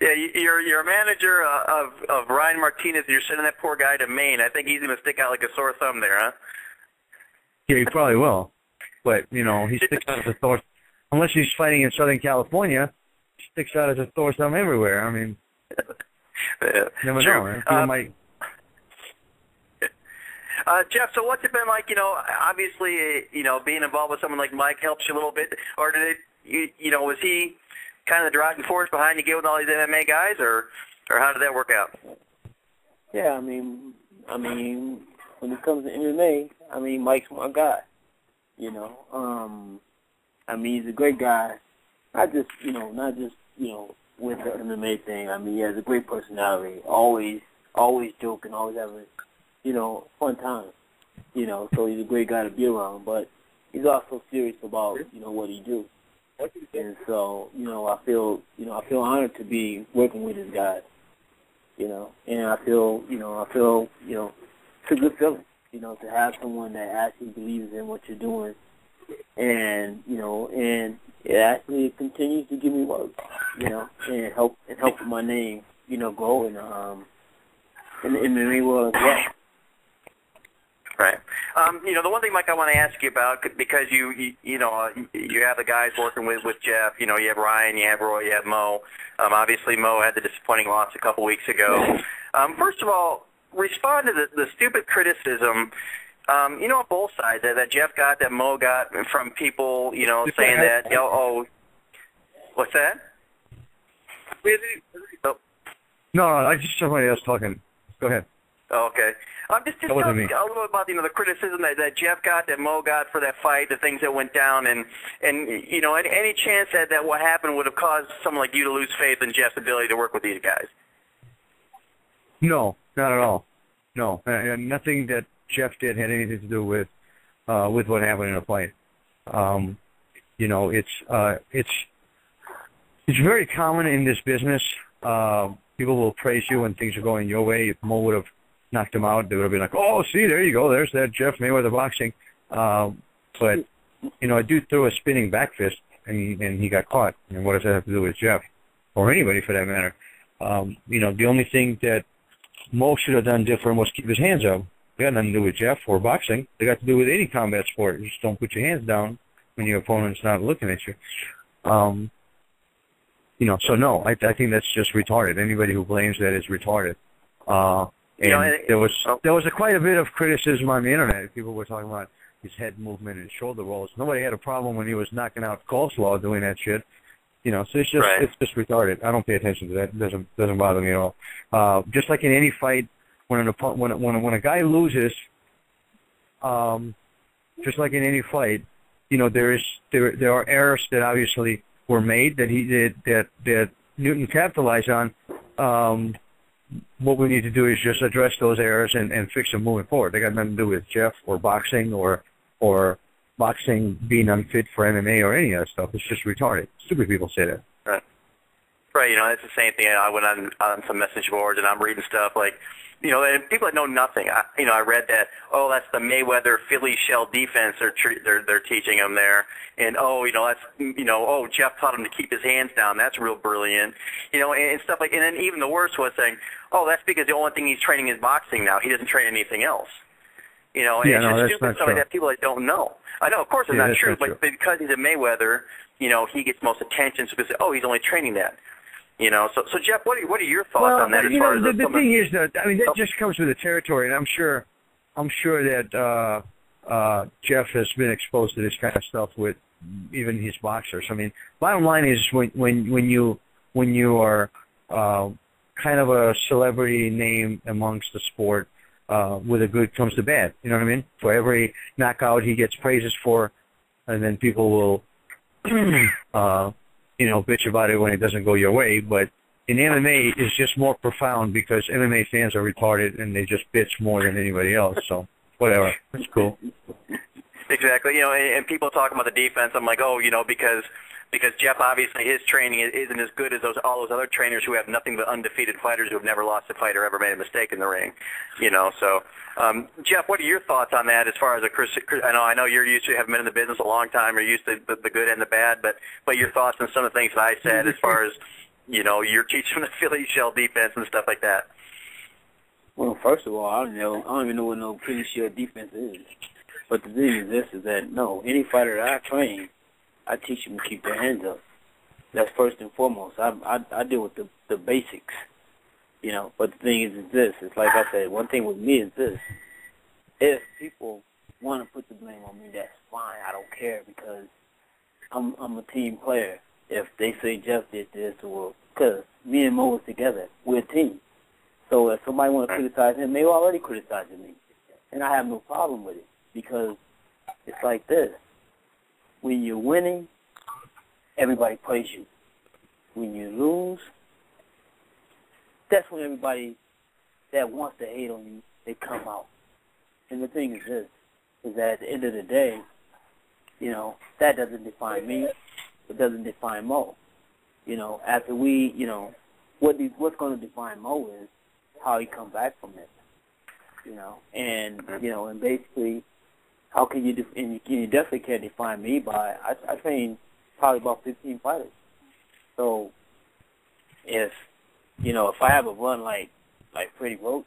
Yeah, you're a manager of Ryan Martinez. You're sending that poor guy to Maine. I think he's going to stick out like a sore thumb there, huh? Yeah, he probably will. But, he sticks out as a sore. Unless he's fighting in Southern California, he sticks out as a sore thumb everywhere. I mean, never know, man. People might... Jeff, so what's it been like, obviously, being involved with someone like Mike helps you a little bit, or did it, was he kind of the driving force behind you get with all these MMA guys, or how did that work out? Yeah, I mean, when it comes to MMA, Mike's my guy, he's a great guy, not just with the MMA thing. He has a great personality, always joking, always having, fun time, so he's a great guy to be around, but he's also serious about, what he do. And so, I feel honored to be working with this guy, and I feel, it's a good feeling, to have someone that actually believes in what you're doing, and, and it actually continues to give me work, and help my name, grow in the MMA world as well. Right. The one thing, Mike, I want to ask you about, because you have the guys working with Jeff. You have Ryan, you have Roy, you have Mo. Obviously, Mo had the disappointing loss a couple weeks ago. First of all, respond to the stupid criticism, on both sides that Jeff got, that Mo got from people, saying that, what's that? No, I just somebody else talking. Go ahead. Okay. Just tell me a little bit about the criticism that Jeff got, that Mo got for that fight, the things that went down, and any chance that what happened would have caused someone like you to lose faith in Jeff's ability to work with these guys? No, not at all. No, nothing that Jeff did had anything to do with what happened in a fight. It's very common in this business. People will praise you when things are going your way. If Mo would have knocked him out, they would have been like, oh, see, there you go. There's that Jeff Mayweather boxing. But, a dude threw a spinning back fist, and he got caught. And what does that have to do with Jeff? Or anybody, for that matter? The only thing that Mo should have done different was keep his hands up. It got nothing to do with Jeff or boxing. It got to do with any combat sport. You just don't put your hands down when your opponent's not looking at you. So no, I think that's just retarded. Anybody who blames that is retarded. There was quite a bit of criticism on the internet. People were talking about his head movement and shoulder rolls. Nobody had a problem when he was knocking out Coleslaw doing that shit. So it's just it's just retarded. I don't pay attention to that. It doesn't bother me at all. Just like in any fight, when a guy loses, just like in any fight, there are errors that obviously were made that he did that Newton capitalized on. What we need to do is just address those errors and fix them moving forward. They got nothing to do with Jeff or boxing or boxing being unfit for MMA or any of that stuff. It's just retarded. Stupid people say that. Right. It's the same thing. I went on some message boards and I'm reading stuff like, and people that know nothing. I read that. Oh, that's the Mayweather Philly shell defense they're teaching him there, and that's Jeff taught him to keep his hands down. That's real brilliant, and stuff like. And then even the worst was saying, oh, that's because the only thing he's training is boxing now. He doesn't train anything else. And it's just stupid stuff like that. People that don't know. I know, of course, it's not true, but because he's a Mayweather, he gets most attention. So people say, oh, he's only training that. So Jeff, what are your thoughts on that? As far as the thing is that that just comes with the territory, and I'm sure that Jeff has been exposed to this kind of stuff with even his boxers. I mean, bottom line is when you are kind of a celebrity name amongst the sport, with a good comes the bad. You know what I mean? For every knockout he gets praises for, and then people will, bitch about it when it doesn't go your way. But in MMA, it's just more profound because MMA fans are retarded and they just bitch more than anybody else. So whatever, it's cool. Exactly. And people talking about the defense, I'm like, because Jeff, obviously his training isn't as good as all those other trainers who have nothing but undefeated fighters who have never lost a fight or ever made a mistake in the ring. So Jeff, what are your thoughts on that as far as I know you're used to having been in the business a long time, you're used to the good and the bad, but your thoughts on some of the things that I said as far as, you're teaching the Philly shell defense and stuff like that. Well, first of all, I don't even know what no Philly shell defense is. But the thing is this, is that, no, any fighter that I train, I teach them to keep their hands up. That's first and foremost. I deal with the basics, But the thing is this. It's like I said, one thing with me is this. If people want to put the blame on me, that's fine. I don't care because I'm a team player. If they say Jeff did this, or because me and Mo was together, we're a team. So if somebody want to criticize him, they already criticizing me. And I have no problem with it because it's like this. When you're winning, everybody praise you. When you lose, that's when everybody that wants to hate on you, they come out. And the thing is this, is that at the end of the day, that doesn't define me. It doesn't define Mo. After we, what's going to define Mo is how he come back from it. And basically, how can you, and you definitely can't define me by, I train probably about 15 fighters. So, if I have a run like Freddie Roach,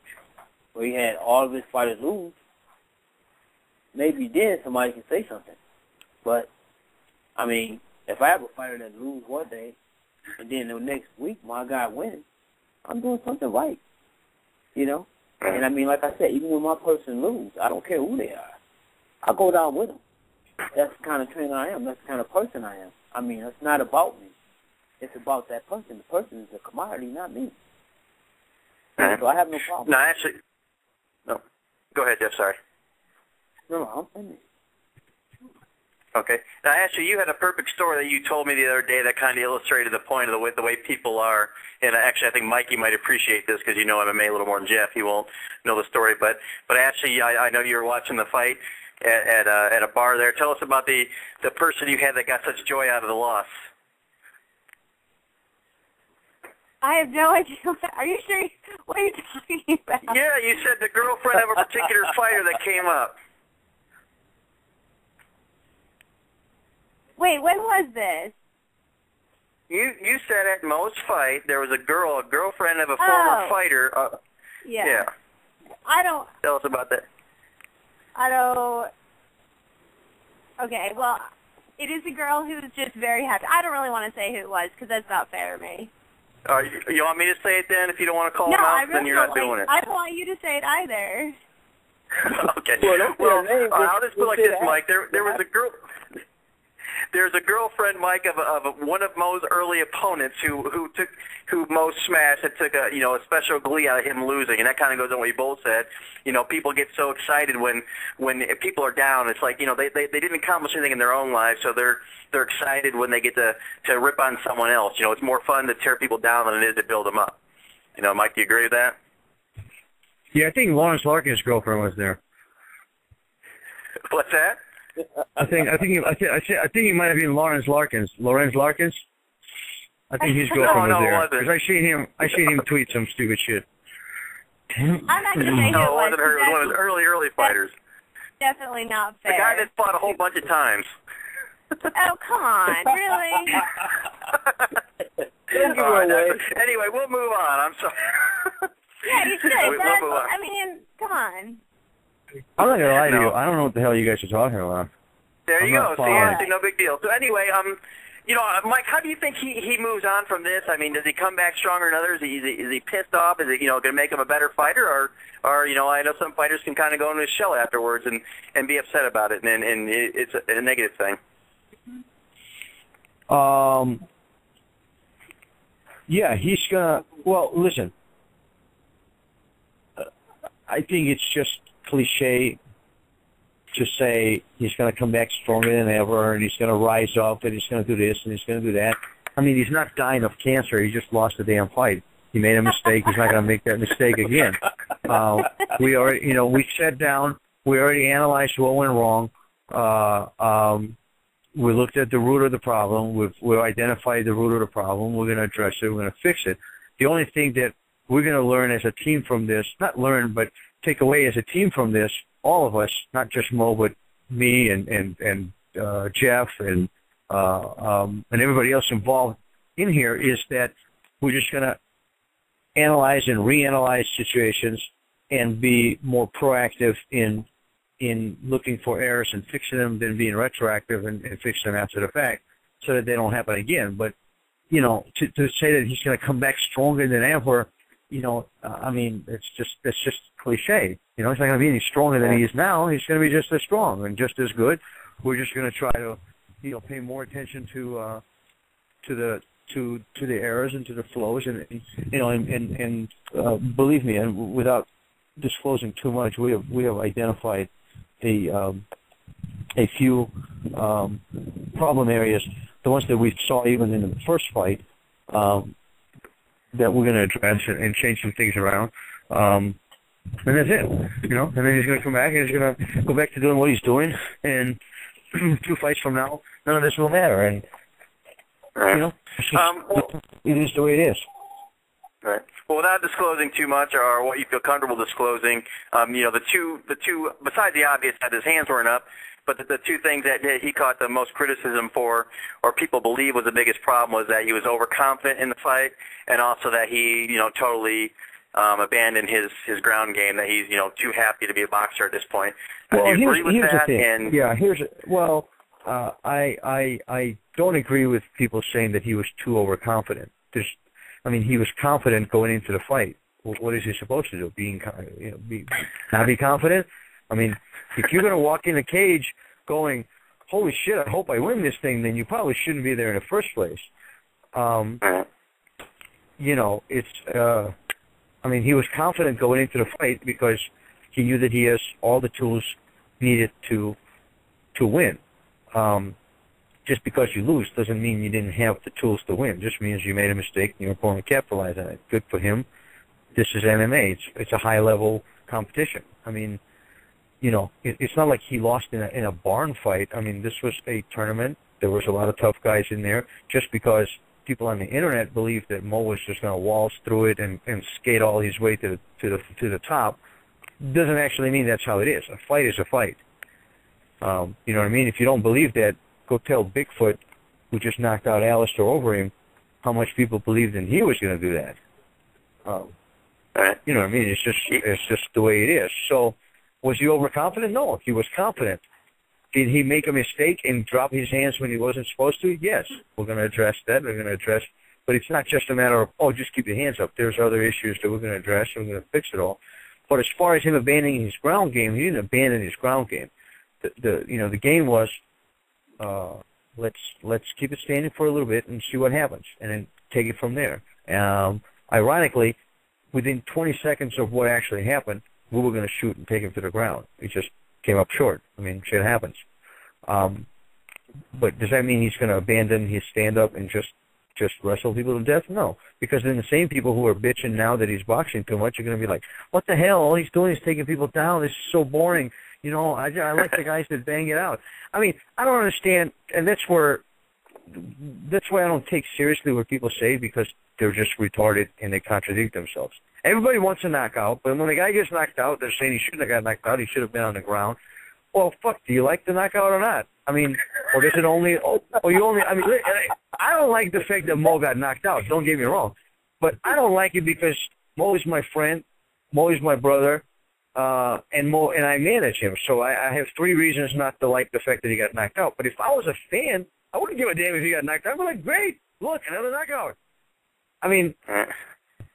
where he had all of his fighters lose, maybe then somebody can say something. But, I mean, if I have a fighter that lose one day, and then the next week my guy wins, I'm doing something right, And I mean, like I said, even when my person lose, I don't care who they are. I go down with them. That's the kind of trainer I am. That's the kind of person I am. I mean, it's not about me. It's about that person. The person is a commodity, not me. So I have no problem. No. Go ahead, Jeff. Sorry. No, I'm finished. Okay. Now, actually, you had a perfect story that you told me the other day that kind of illustrated the point of the way people are. And actually, I think Mikey might appreciate this because you know MMA a little more than Jeff. He won't know the story. But actually, I know you were watching the fight at a bar there. Tell us about the person you had that got such joy out of the loss. I have no idea. Are you sure? What are you talking about? Yeah, you said the girlfriend of a particular fighter that came up. Wait, when was this? You said at Mo's fight there was a girlfriend of a former fighter. Yeah. I don't. Tell us about that. Okay, well, it is a girl who is just very happy. I don't really want to say who it was because that's not fair to me. You want me to say it then? If you don't want to call him out, then you're not doing it. I don't want you to say it either. Okay. Well, I'll just put it like this, Mike. There was a girl. There's a girlfriend, Mike, of one of Mo's early opponents who Mo smashed and took a special glee out of him losing, and that kind of goes on what you both said. People get so excited when people are down. It's like they didn't accomplish anything in their own lives, so they're excited when they get to rip on someone else. It's more fun to tear people down than it is to build them up. Mike, do you agree with that? Yeah, I think Lawrence Larkin's girlfriend was there. What's that? I think he might have been Lawrence Larkins. Lorenz Larkins. I think his girlfriend was there because I seen him tweet some stupid shit. I'm not gonna say who it was. No, it wasn't her. It was one of his early fighters. Definitely not fair. The guy that fought a whole bunch of times. Oh, come on, really? Anyway, we'll move on. I'm sorry. Yeah, you should. I mean, come on. I'm not gonna lie to you. I don't know what the hell you guys are talking about. There you go. See, no big deal. So anyway, Mike, how do you think he moves on from this? I mean, does he come back stronger than others? Is he pissed off? Is it going to make him a better fighter, or I know some fighters can kind of go into his shell afterwards and be upset about it, and it's a negative thing. Yeah, he's gonna. Well, listen. I think it's just cliche to say he's going to come back stronger than ever, and he's going to rise up, and he's going to do this, and he's going to do that. I mean, he's not dying of cancer. He just lost a damn fight. He made a mistake. He's not going to make that mistake again. We already, we sat down. We already analyzed what went wrong. We looked at the root of the problem. We've identified the root of the problem. We're going to address it. We're going to fix it. The only thing that we're going to learn as a team from this, not learn, but take away as a team from this, all of us, not just Mo, but me and Jeff and everybody else involved in here, is that we're just going to analyze and reanalyze situations and be more proactive in looking for errors and fixing them than being retroactive and fixing them after the fact so that they don't happen again. But, to say that he's going to come back stronger than ever, I mean, that's just cliche. He's not going to be any stronger than he is now. He's going to be just as strong and just as good. We're just going to try to, pay more attention to the errors and to the flows, and believe me, and without disclosing too much, we have identified a few problem areas, the ones that we saw even in the first fight, that we're going to address and change some things around. And that's it, and then he's going to come back and he's going to go back to doing what he's doing, and 2 fights from now, none of this will matter, and, it is the way it is. Right. Well, without disclosing too much, or what you feel comfortable disclosing, the two, besides the obvious that his hands weren't up, but the two things that he caught the most criticism for, or people believe was the biggest problem, was that he was overconfident in the fight, and also that he, totally abandoned his ground game, that he's, too happy to be a boxer at this point. Well, do you agree with here's that? The thing. I don't agree with people saying that he was too overconfident. He was confident going into the fight. Well, what is he supposed to do? Not be confident? I mean, if you're going to walk in the cage going, holy shit, I hope I win this thing, then you probably shouldn't be there in the first place. He was confident going into the fight because he knew that he has all the tools needed to win. Just because you lose doesn't mean you didn't have the tools to win. It just means you made a mistake and your opponent capitalized on it. Good for him. This is MMA. It's a high-level competition. I mean, it's not like he lost in a barn fight. I mean, this was a tournament. There was a lot of tough guys in there. Just because people on the internet believe that Mo was just going to waltz through it and skate all his way to the top, doesn't actually mean that's how it is. A fight is a fight. You know what I mean? If you don't believe that, go tell Bigfoot, who just knocked out Alistair Overeem, how much people believed in he was going to do that. You know what I mean? It's just the way it is. So, was he overconfident? No, he was confident. Did he make a mistake and drop his hands when he wasn't supposed to? Yes. We're going to address that. But it's not just a matter of, just keep your hands up. There's other issues that we're going to address, and we're going to fix it all. But as far as him abandoning his ground game, he didn't abandon his ground game. The game was, let's keep it standing for a little bit and see what happens, and then take it from there. Ironically, within 20 seconds of what actually happened, we were going to shoot and take him to the ground. It just came up short. I mean, shit happens. But does that mean he's going to abandon his stand-up and just wrestle people to death? No, because then the same people who are bitching now that he's boxing too much are going to be like, what the hell? All he's doing is taking people down. This is so boring. I like the guys that bang it out. I mean, I don't understand, and that's why I don't take seriously what people say, because they're just retarded and they contradict themselves. Everybody wants a knockout, but when the guy gets knocked out, they're saying he shouldn't have got knocked out. He should have been on the ground. Well, fuck, do you like the knockout or not? I mean, or does it only, I don't like the fact that Mo got knocked out. Don't get me wrong. But I don't like it because Mo is my friend, Mo is my brother, and I manage him. So I have 3 reasons not to like the fact that he got knocked out. But if I was a fan, I wouldn't give a damn if he got knocked out. I'd be like, great, look, another knockout. I mean,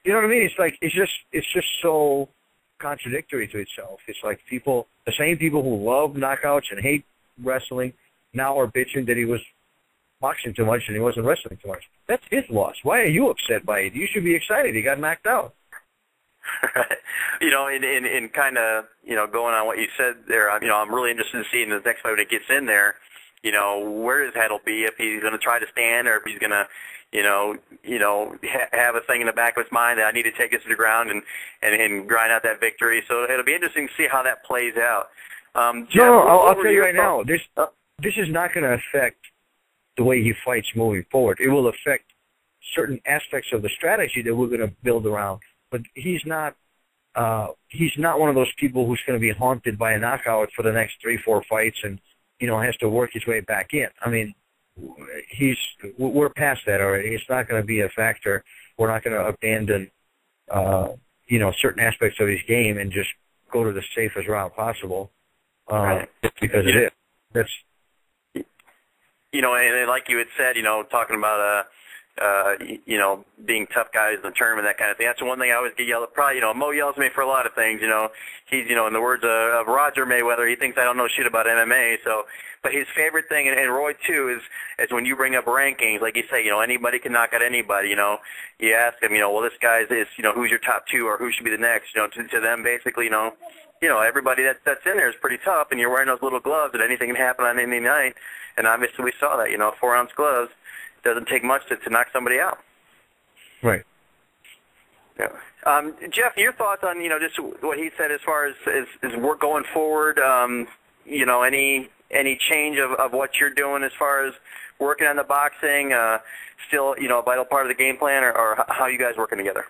you know what I mean? It's just so contradictory to itself. It's like the same people who love knockouts and hate wrestling, now are bitching that he was boxing too much and he wasn't wrestling too much. That's his loss. Why are you upset by it? You should be excited. He got knocked out. You know, in kind of, you know, going on what you said there, you know, I'm really interested in seeing the next fight when he gets in there, you know, where his head will be, if he's going to try to stand or if he's going to, have a thing in the back of his mind that I need to take this to the ground and grind out that victory. So it'll be interesting to see how that plays out. Jeff, I'll tell you right now, this is not going to affect the way he fights moving forward. It will affect certain aspects of the strategy that we're going to build around. But he's not one of those people who's going to be haunted by a knockout for the next 3-4 fights and, you know, has to work his way back in. I mean, we're past that already. It's not going to be a factor. We're not going to abandon, certain aspects of his game and just go to the safest route possible, because it is. That's, you know, and like you had said, you know, talking about being tough guys in the tournament, that kind of thing. That's the one thing I always get yelled at. Probably, you know, Mo yells at me for a lot of things. You know, he's, you know, in the words of Roger Mayweather, he thinks I don't know shit about MMA. So, but his favorite thing, and Roy too, is when you bring up rankings, like you say, you know, anybody can knock out anybody. You know, you ask him, you know, well, this guy's is, you know, who's your top 2 or who should be the next. You know, to them, basically, you know, everybody that's in there is pretty tough, and you're wearing those little gloves, and anything can happen on any night. And obviously, we saw that. You know, 4-ounce gloves. Doesn't take much to knock somebody out. Right. Yeah. Jeff, your thoughts on, you know, just what he said as far as work going forward, you know, any change of what you're doing as far as working on the boxing, still, you know, a vital part of the game plan, or how you guys working together?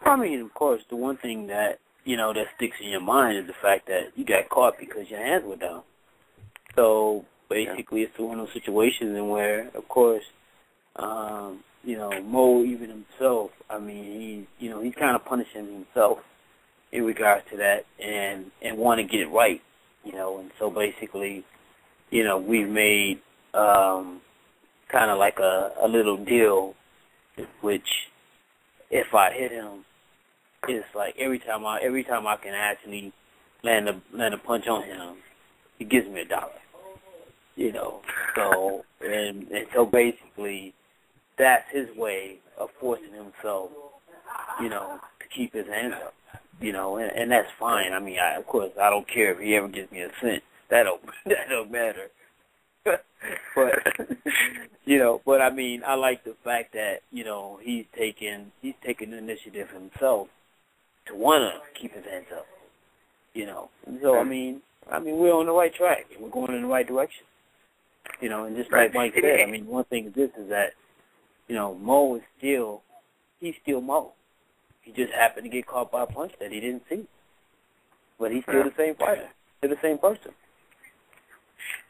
I mean, of course, the one thing that, you know, that sticks in your mind is the fact that you got caught because your hands were down. So basically, it's one of those situations in where, of course, you know, Mo, even himself, I mean, he's kind of punishing himself in regards to that and want to get it right, you know. And so basically, you know, we've made kind of like a little deal, which if I hit him, it's like every time I can actually land a punch on him, he gives me $1. You know, so and so basically, that's his way of forcing himself, you know, to keep his hands up, you know, and that's fine. I mean, of course, I don't care if he ever gives me a cent. That don't matter. But you know, but I mean, I like the fact that, you know, he's taking the initiative himself to want to keep his hands up, you know. So I mean, we're on the right track. We're going in the right direction. You know, and just like Mike said, I mean, one thing is that, you know, Mo is he's still Mo. He just happened to get caught by a punch that he didn't see. But he's still the same fighter. Still the same person.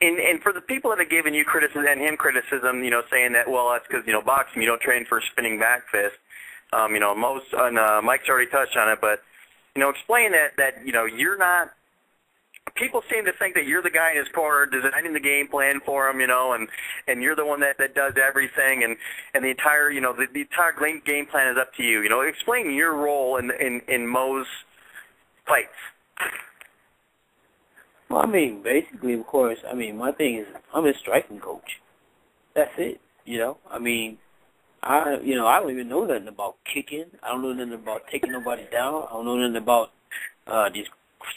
And for the people that have given you criticism and him criticism, you know, saying that, well, that's because, you know, boxing, you don't train for a spinning back fist. You know, Mike's already touched on it, but, you know, explain that, you know, you're not, people seem to think that you're the guy in his corner designing the game plan for him, you know, and you're the one that does everything, and the entire, you know, the entire game plan is up to you. You know, explain your role in Mo's fights. Well, I mean, basically, of course, I mean, my thing is I'm his striking coach. That's it, you know. I mean, I don't even know nothing about kicking. I don't know nothing about taking nobody down. I don't know nothing about these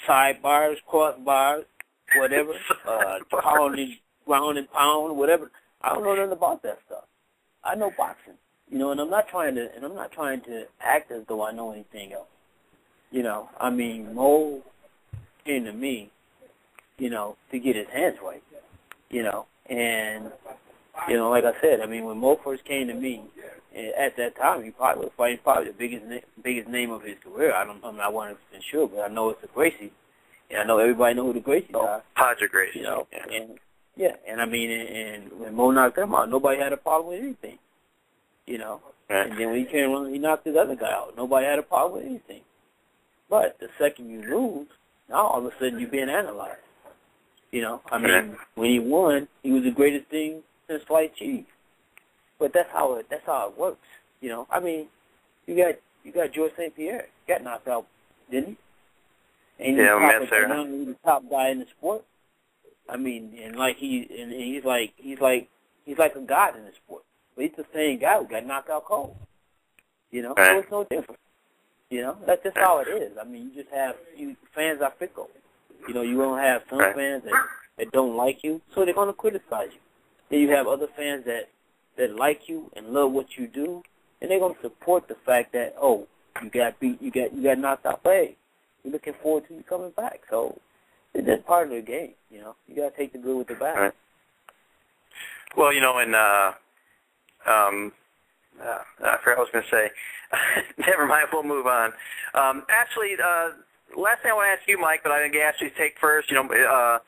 side bars, cross bars, whatever, pounding, ground and pound, whatever. I don't know nothing about that stuff. I know boxing, you know, and I'm not trying to act as though I know anything else. You know, I mean, Mo came to me, you know, to get his hands right, you know, and, you know, like I said, I mean, when Mo first came to me, at that time, he probably was fighting probably the biggest name of his career. I'm not 100% sure, but I know it's the Gracie, and I know everybody know who the Gracies are. Hodger Gracie, you know, and I mean, and when Mo knocked them out, nobody had a problem with anything, you know. Right. And then when he came around, he knocked this other guy out. Nobody had a problem with anything. But the second you lose, now all of a sudden you're being analyzed. You know, I mean, when he won, he was the greatest thing since sliced cheese. But that's how it works. You know, I mean, you got George St. Pierre got knocked out, didn't he? And he's the top guy in the sport. I mean, and he's like He's like a god in the sport. But he's the same guy who got knocked out cold. You know, right. so it's no different. You know, that's just how it is. I mean, you just have fans are fickle. You know, you won't have some fans that don't like you, so they're going to criticize you. Then you have other fans that like you and love what you do, and they're going to support the fact that, oh, you got beat, you got knocked out. But hey, we're looking forward to you coming back. So it's just part of the game. You know, you got to take the good with the bad. Right. Well, you know, and I forgot what I was going to say. Never mind, we'll move on. Actually, last thing I want to ask you, Mike, but I think Ashley's take first. You know,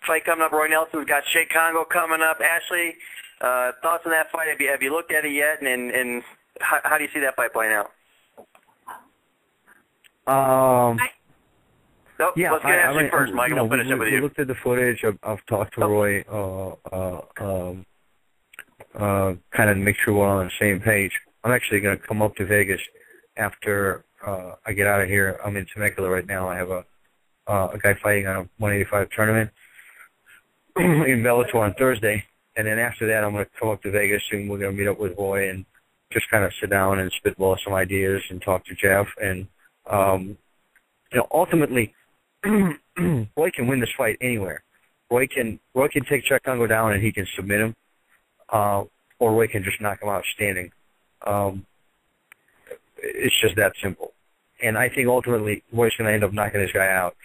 fight coming up. Roy Nelson's got Sheik Congo coming up. Ashley, thoughts on that fight? Have you looked at it yet? And how do you see that fight playing out? Yeah, let's get Ashley first, Mike, and we'll finish up with you. We looked at the footage. I've talked to Roy, kind of make sure we're on the same page. I'm actually going to come up to Vegas after I get out of here. I'm in Temecula right now. I have a guy fighting on a 185 tournament in Bellator on Thursday, and then after that I'm going to come up to Vegas and we're going to meet up with Roy and just kind of sit down and spitball some ideas and talk to Jeff. And you know, ultimately, Roy can win this fight anywhere. Roy can take Sheik Congo down and he can submit him, or Roy can just knock him out standing. It's just that simple. And I think ultimately Roy's going to end up knocking this guy out,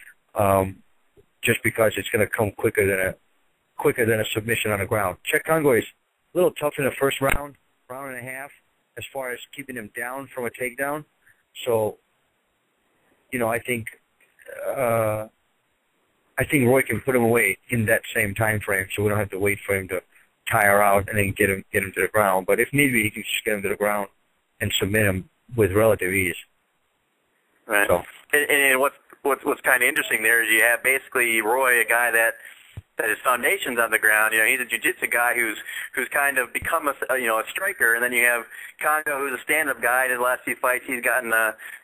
just because it's going to come quicker than a submission on the ground. Sheik Congo is a little tough in the first round and a half, as far as keeping him down from a takedown. So, you know, I think Roy can put him away in that same time frame, so we don't have to wait for him to tire out and then get him to the ground. But if need be, he can just get him to the ground and submit him with relative ease. Right. So. And what's kind of interesting there is you have basically Roy, a guy that his foundation's on the ground. You know, he's a jiu-jitsu guy who's kind of become a striker, and then you have Congo, who's a stand-up guy. In his last few fights, he's gotten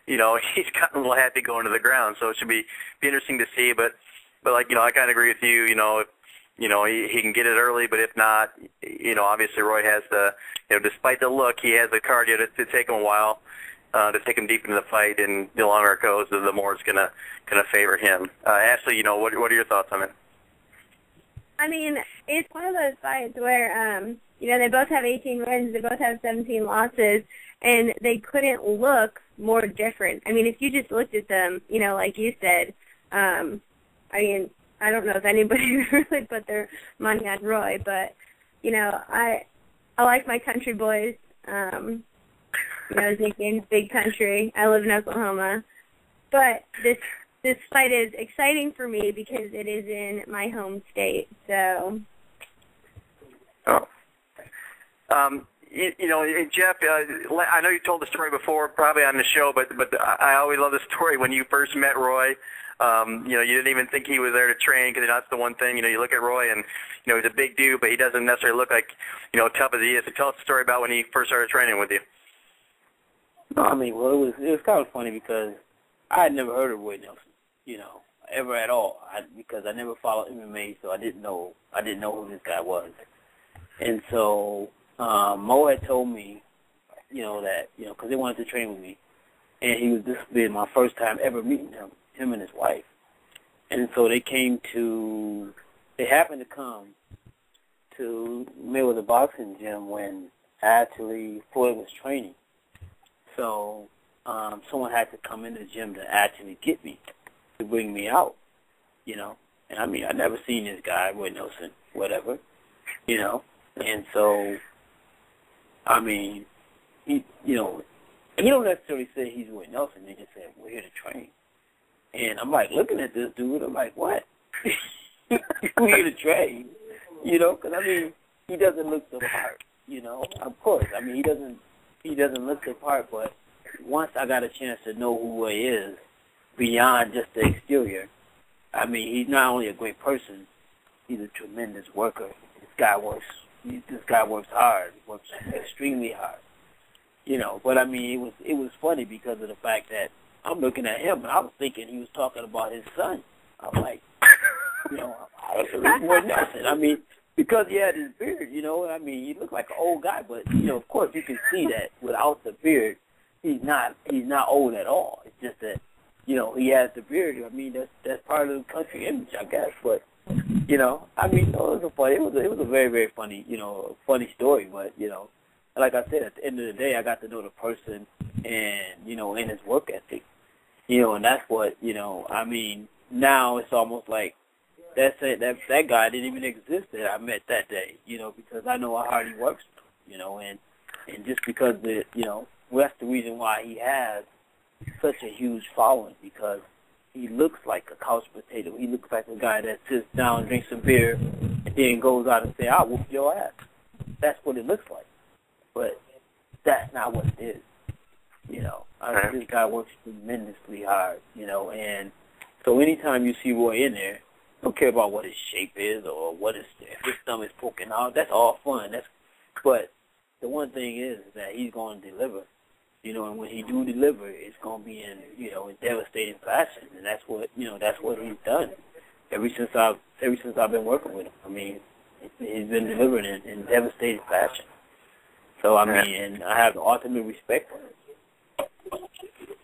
he's gotten a little happy going to the ground. So it should be interesting to see. But like, you know, I kind of agree with you. You know, he can get it early, but if not, you know, obviously Roy has despite the look, he has the cardio to take him a while, to take him deep into the fight, and the longer it goes, the more it's gonna favor him. Ashley, you know, what are your thoughts on it? I mean, it's one of those fights where, you know, they both have 18 wins, they both have 17 losses, and they couldn't look more different. I mean, if you just looked at them, you know, like you said, I mean, I don't know if anybody really put their money on Roy, but, you know, I like my country boys. You know, Zinking's big country. I live in Oklahoma. But this fight is exciting for me because it is in my home state. So. Oh. You know, Jeff, I know you told the story before, probably on the show, but I always love the story when you first met Roy. You know, you didn't even think he was there to train, because that's the one thing. You know, you look at Roy, and you know, he's a big dude, but he doesn't necessarily look like, you know, tough as he is. So tell us the story about when he first started training with you. No, I mean, well, it was kind of funny because I had never heard of Roy Nelson, you know, ever at all, because I never followed MMA, so I didn't know who this guy was. And so Mo had told me, you know, that, you know, because they wanted to train with me, and this would be my first time ever meeting him and his wife. And so they happened to come to Mayweather boxing gym when actually Floyd was training. So someone had to come into the gym to actually get me, to bring me out, you know. And I mean, I'd never seen this guy, Roy Nelson, whatever, you know. And so, I mean, he don't necessarily say he's Roy Nelson. They just say, we're here to train. And I'm like looking at this dude. I'm like, what? We're here to train, you know? Because I mean, he doesn't look the part, you know. Of course, I mean, he doesn't look the part. But once I got a chance to know who he is, beyond just the exterior, I mean, he's not only a great person, he's a tremendous worker. This guy works hard. He works extremely hard, you know. But I mean, it was funny because of the fact that I'm looking at him, and I was thinking he was talking about his son. I'm like, you know, Roy Nelson. I mean, because he had his beard, you you know. I mean, he looked like an old guy, but, you know, of course you can see that without the beard, he's not old at all. It's just that, you know, he has the beard. I mean, that's part of the country image, I guess. But, you know, I mean, no, it was a very, very funny, you know, funny story. But, you know, like I said, at the end of the day, I got to know the person and, you know, and his work ethic. You know, and that's what, you know, I mean, now it's almost like that guy didn't even exist that I met that day, you know, because I know how hard he works, you know, and just because, you know, that's the reason why he has such a huge following, because he looks like a couch potato. He looks like a guy that sits down, drinks some beer, and then goes out and says, I'll whoop your ass. That's what it looks like. But that's not what it is. You know, this guy works tremendously hard, you know, and so anytime you see Roy in there, don't care about what his shape is or what his stomach's poking out. That's all fun. But the one thing is that he's going to deliver, you know, and when he do deliver, it's going to be in, you know, in devastating fashion, and that's what, you know, that's what he's done ever since I've been working with him. I mean, he's been delivering in devastating fashion. So I mean, and I have the ultimate respect for him.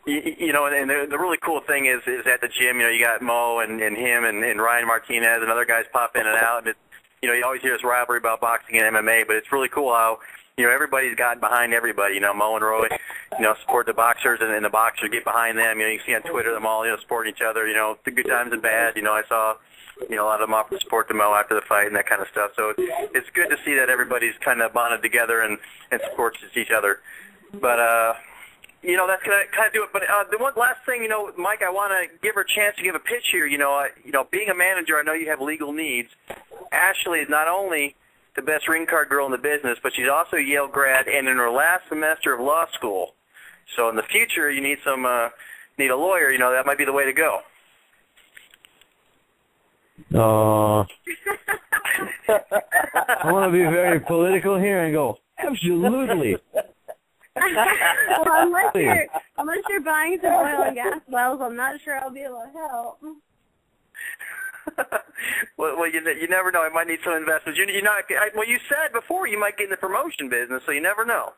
You know, and the really cool thing is at the gym, you know, you got Mo and him and Ryan Martinez and other guys pop in and out. And it's, you know, you always hear this rivalry about boxing and MMA, but it's really cool how, you know, everybody's gotten behind everybody. You know, Mo and Roy, you know, support the boxers, and the boxers get behind them. You know, you see on Twitter them all, you know, supporting each other. You know, the good times and bad. You know, I saw, you know, a lot of them offer support to Mo after the fight and that kind of stuff. So it's good to see that everybody's kind of bonded together and supports each other. But you know, that's going to kind of do it. But the one last thing, you know, Mike, I want to give her a chance to give a pitch here. You know, being a manager, I know you have legal needs. Ashley is not only the best ring card girl in the business, but she's also a Yale grad and in her last semester of law school. So in the future, you need need a lawyer. You know, that might be the way to go. I want to be very political here and go, absolutely. Well, unless you're buying some oil and gas wells, I'm not sure I'll be able to help. well, you never know. I might need some investments. Well, you said before you might get in the promotion business, so you never know.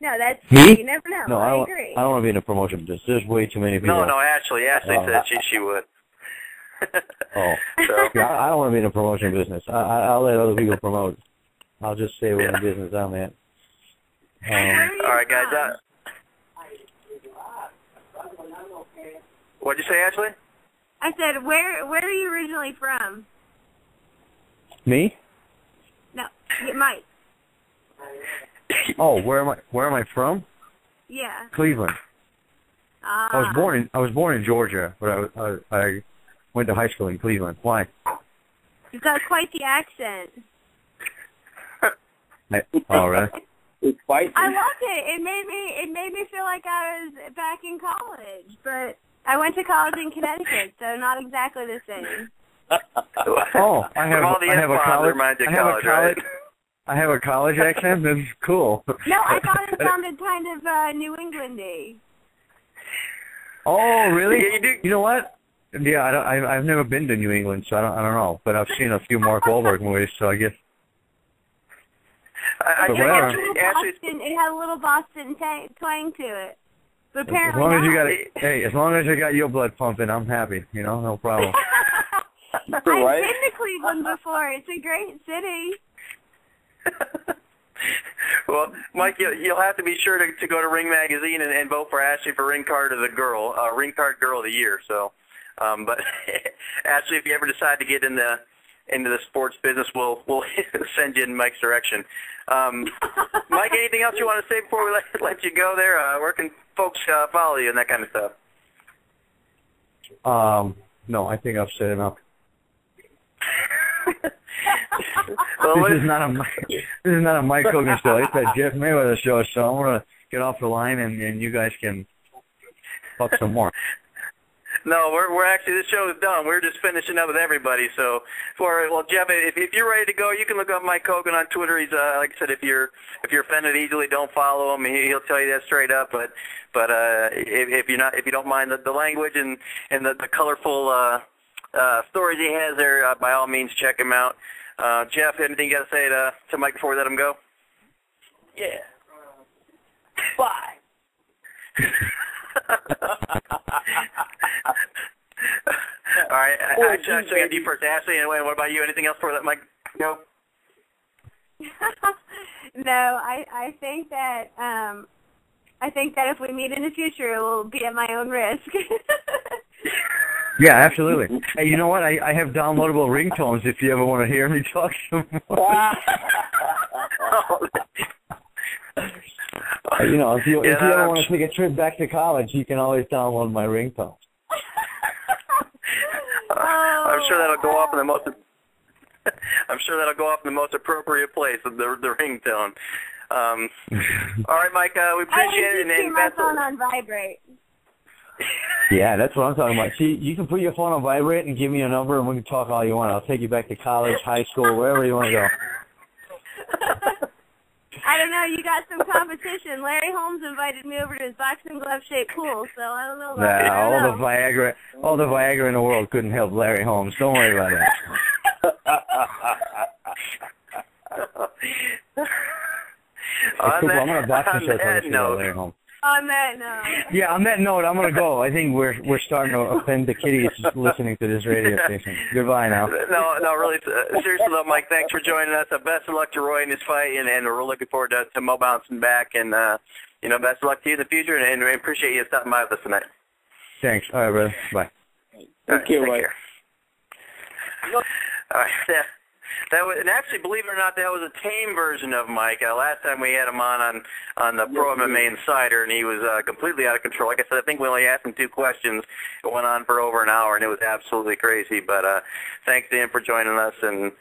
No, that's me. You never know. No, I agree. I don't want to be in the promotion business. There's way too many people. No, Ashley said she would. Oh, so. Yeah, I don't want to be in the promotion business. I'll let other people promote. I'll just stay with the business I'm in. All right, guys. What'd you say, Ashley? I said, where are you originally from? Me? No, Mike. Oh, where am I from? Yeah. Cleveland. I was born in Georgia, but I went to high school in Cleveland. Why? You've got quite the accent. Oh, really? It's spicy. I loved it. It made me feel like I was back in college, but I went to college in Connecticut, so not exactly the same. Oh, I have a college accent. That's cool. No, I thought it sounded kind of New Englandy. Oh, really? Yeah, you do. You know what? Yeah, I've never been to New England, so I don't know. But I've seen a few Mark Wahlberg movies, so I guess. It had a little Boston twang to it. But apparently as long as you got your blood pumping, I'm happy. You know, no problem. I've been to Cleveland before. It's a great city. Well, Mike, you'll have to be sure to go to Ring Magazine and vote for Ashley for Ring Card of the Girl, Ring Card Girl of the Year. So, but Ashley, if you ever decide to get into the sports business, we'll send you in Mike's direction. Mike, anything else you want to say before we let you go there? Where can folks follow you and that kind of stuff? No, I think I've said enough. Well, this is not a Mike Kogan show. It's a Jeff Mayweather show. So I'm gonna get off the line and you guys can talk some more. No, we're actually, this show is done. We're just finishing up with everybody. So, Jeff, if you're ready to go, you can look up Mike Kogan on Twitter. He's like I said, if you're offended easily, don't follow him. He'll tell you that straight up. But if you don't mind the language and the colorful stories he has there, by all means check him out. Jeff, anything you got to say to Mike before we let him go? Yeah. Bye. All right. Actually, I got you first, Ashley. Anyway, what about you? Anything else before that Mike go? No, I think that if we meet in the future, it will be at my own risk. Yeah, absolutely. Hey, you know what? I have downloadable ringtones if you ever want to hear me talk some more. You know, if you ever want to take a trip back to college, you can always download my ringtone. I'm sure that'll go off in the most. I'm sure that'll go off in the most appropriate place of the ringtone. All right, Mike. We appreciate it. And my phone on vibrate. Yeah, that's what I'm talking about. See, you can put your phone on vibrate and give me a number, and we can talk all you want. I'll take you back to college, high school, wherever you want to go. I don't know. You got some competition. Larry Holmes invited me over to his boxing glove-shaped pool, so I don't know. All the Viagra in the world couldn't help Larry Holmes. Don't worry about that. I'm going to box myself on Larry Holmes. On that note. Yeah, on that note, I'm going to go. I think we're starting to offend the kiddies listening to this radio station. Goodbye now. No, really, seriously though, Mike, thanks for joining us. Best of luck to Roy in his fight, and we're looking forward to Mo bouncing back. And, best of luck to you in the future, and we appreciate you stopping by with us tonight. Thanks. All right, brother. Bye. Take care. All right. Yeah. And actually, believe it or not, that was a tame version of Mike. Last time we had him on the Pro MMA Insider, and he was completely out of control. Like I said, I think we only asked him 2 questions. It went on for over an hour, and it was absolutely crazy. But thanks to him for joining us and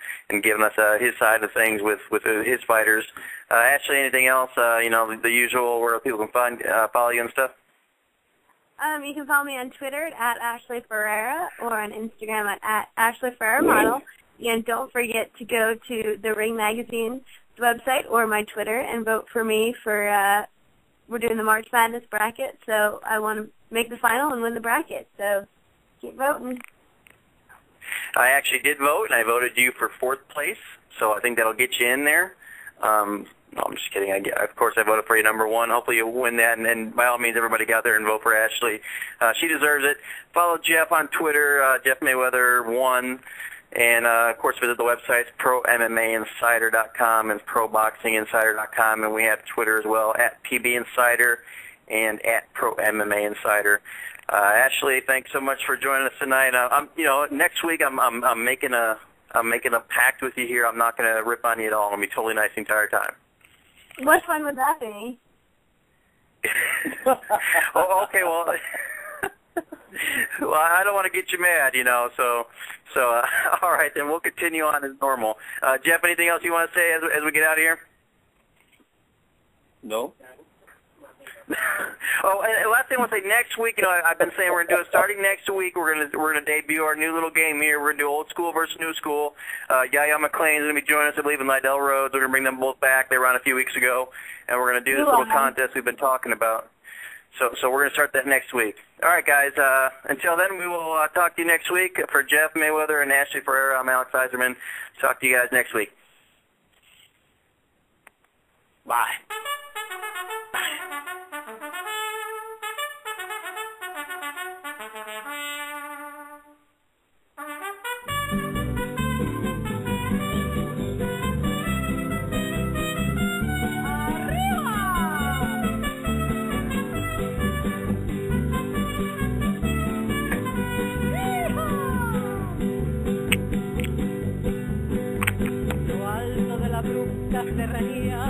giving us his side of things with his fighters. Ashley, anything else? The usual where people can follow you and stuff? You can follow me on Twitter at Ashley Ferrara or on Instagram at Ashley Ferrara Model. And don't forget to go to the Ring Magazine's website or my Twitter and vote for me for, we're doing the March Madness bracket, so I want to make the final and win the bracket. So keep voting. I actually did vote, and I voted you for 4th place, so I think that'll get you in there. No, I'm just kidding. Of course, I voted for you number 1. Hopefully you'll win that, and by all means, everybody get out there and vote for Ashley. She deserves it. Follow Jeff on Twitter, Jeff Mayweather 1. And, of course, visit the websites, ProMMAinsider.com and ProBoxingInsider.com. And we have Twitter as well, at PBInsider and at ProMMAinsider. Ashley, thanks so much for joining us tonight. Next week I'm making a pact with you here. I'm not going to rip on you at all. I'll be totally nice the entire time. What fun would that be? Oh, okay, well... Well, I don't want to get you mad, so all right, then we'll continue on as normal. Jeff, anything else you want to say as we get out of here? No. Oh, and last thing I want to say, next week, I've been saying we're going to do it starting next week. We're going to debut our new little game here. We're going to do old school versus new school. Yaya McClain is going to be joining us, I believe, in Lydell Rhodes. We're going to bring them both back. They were on a few weeks ago, and we're going to do this little contest we've been talking about. So we're going to start that next week. All right, guys. Until then, we will talk to you next week. For Jeff Mayweather and Ashley Ferrara, I'm Alexz Yzerman. Talk to you guys next week. Bye. Serranía,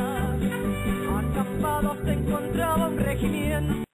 acampados se encontraba un regimiento.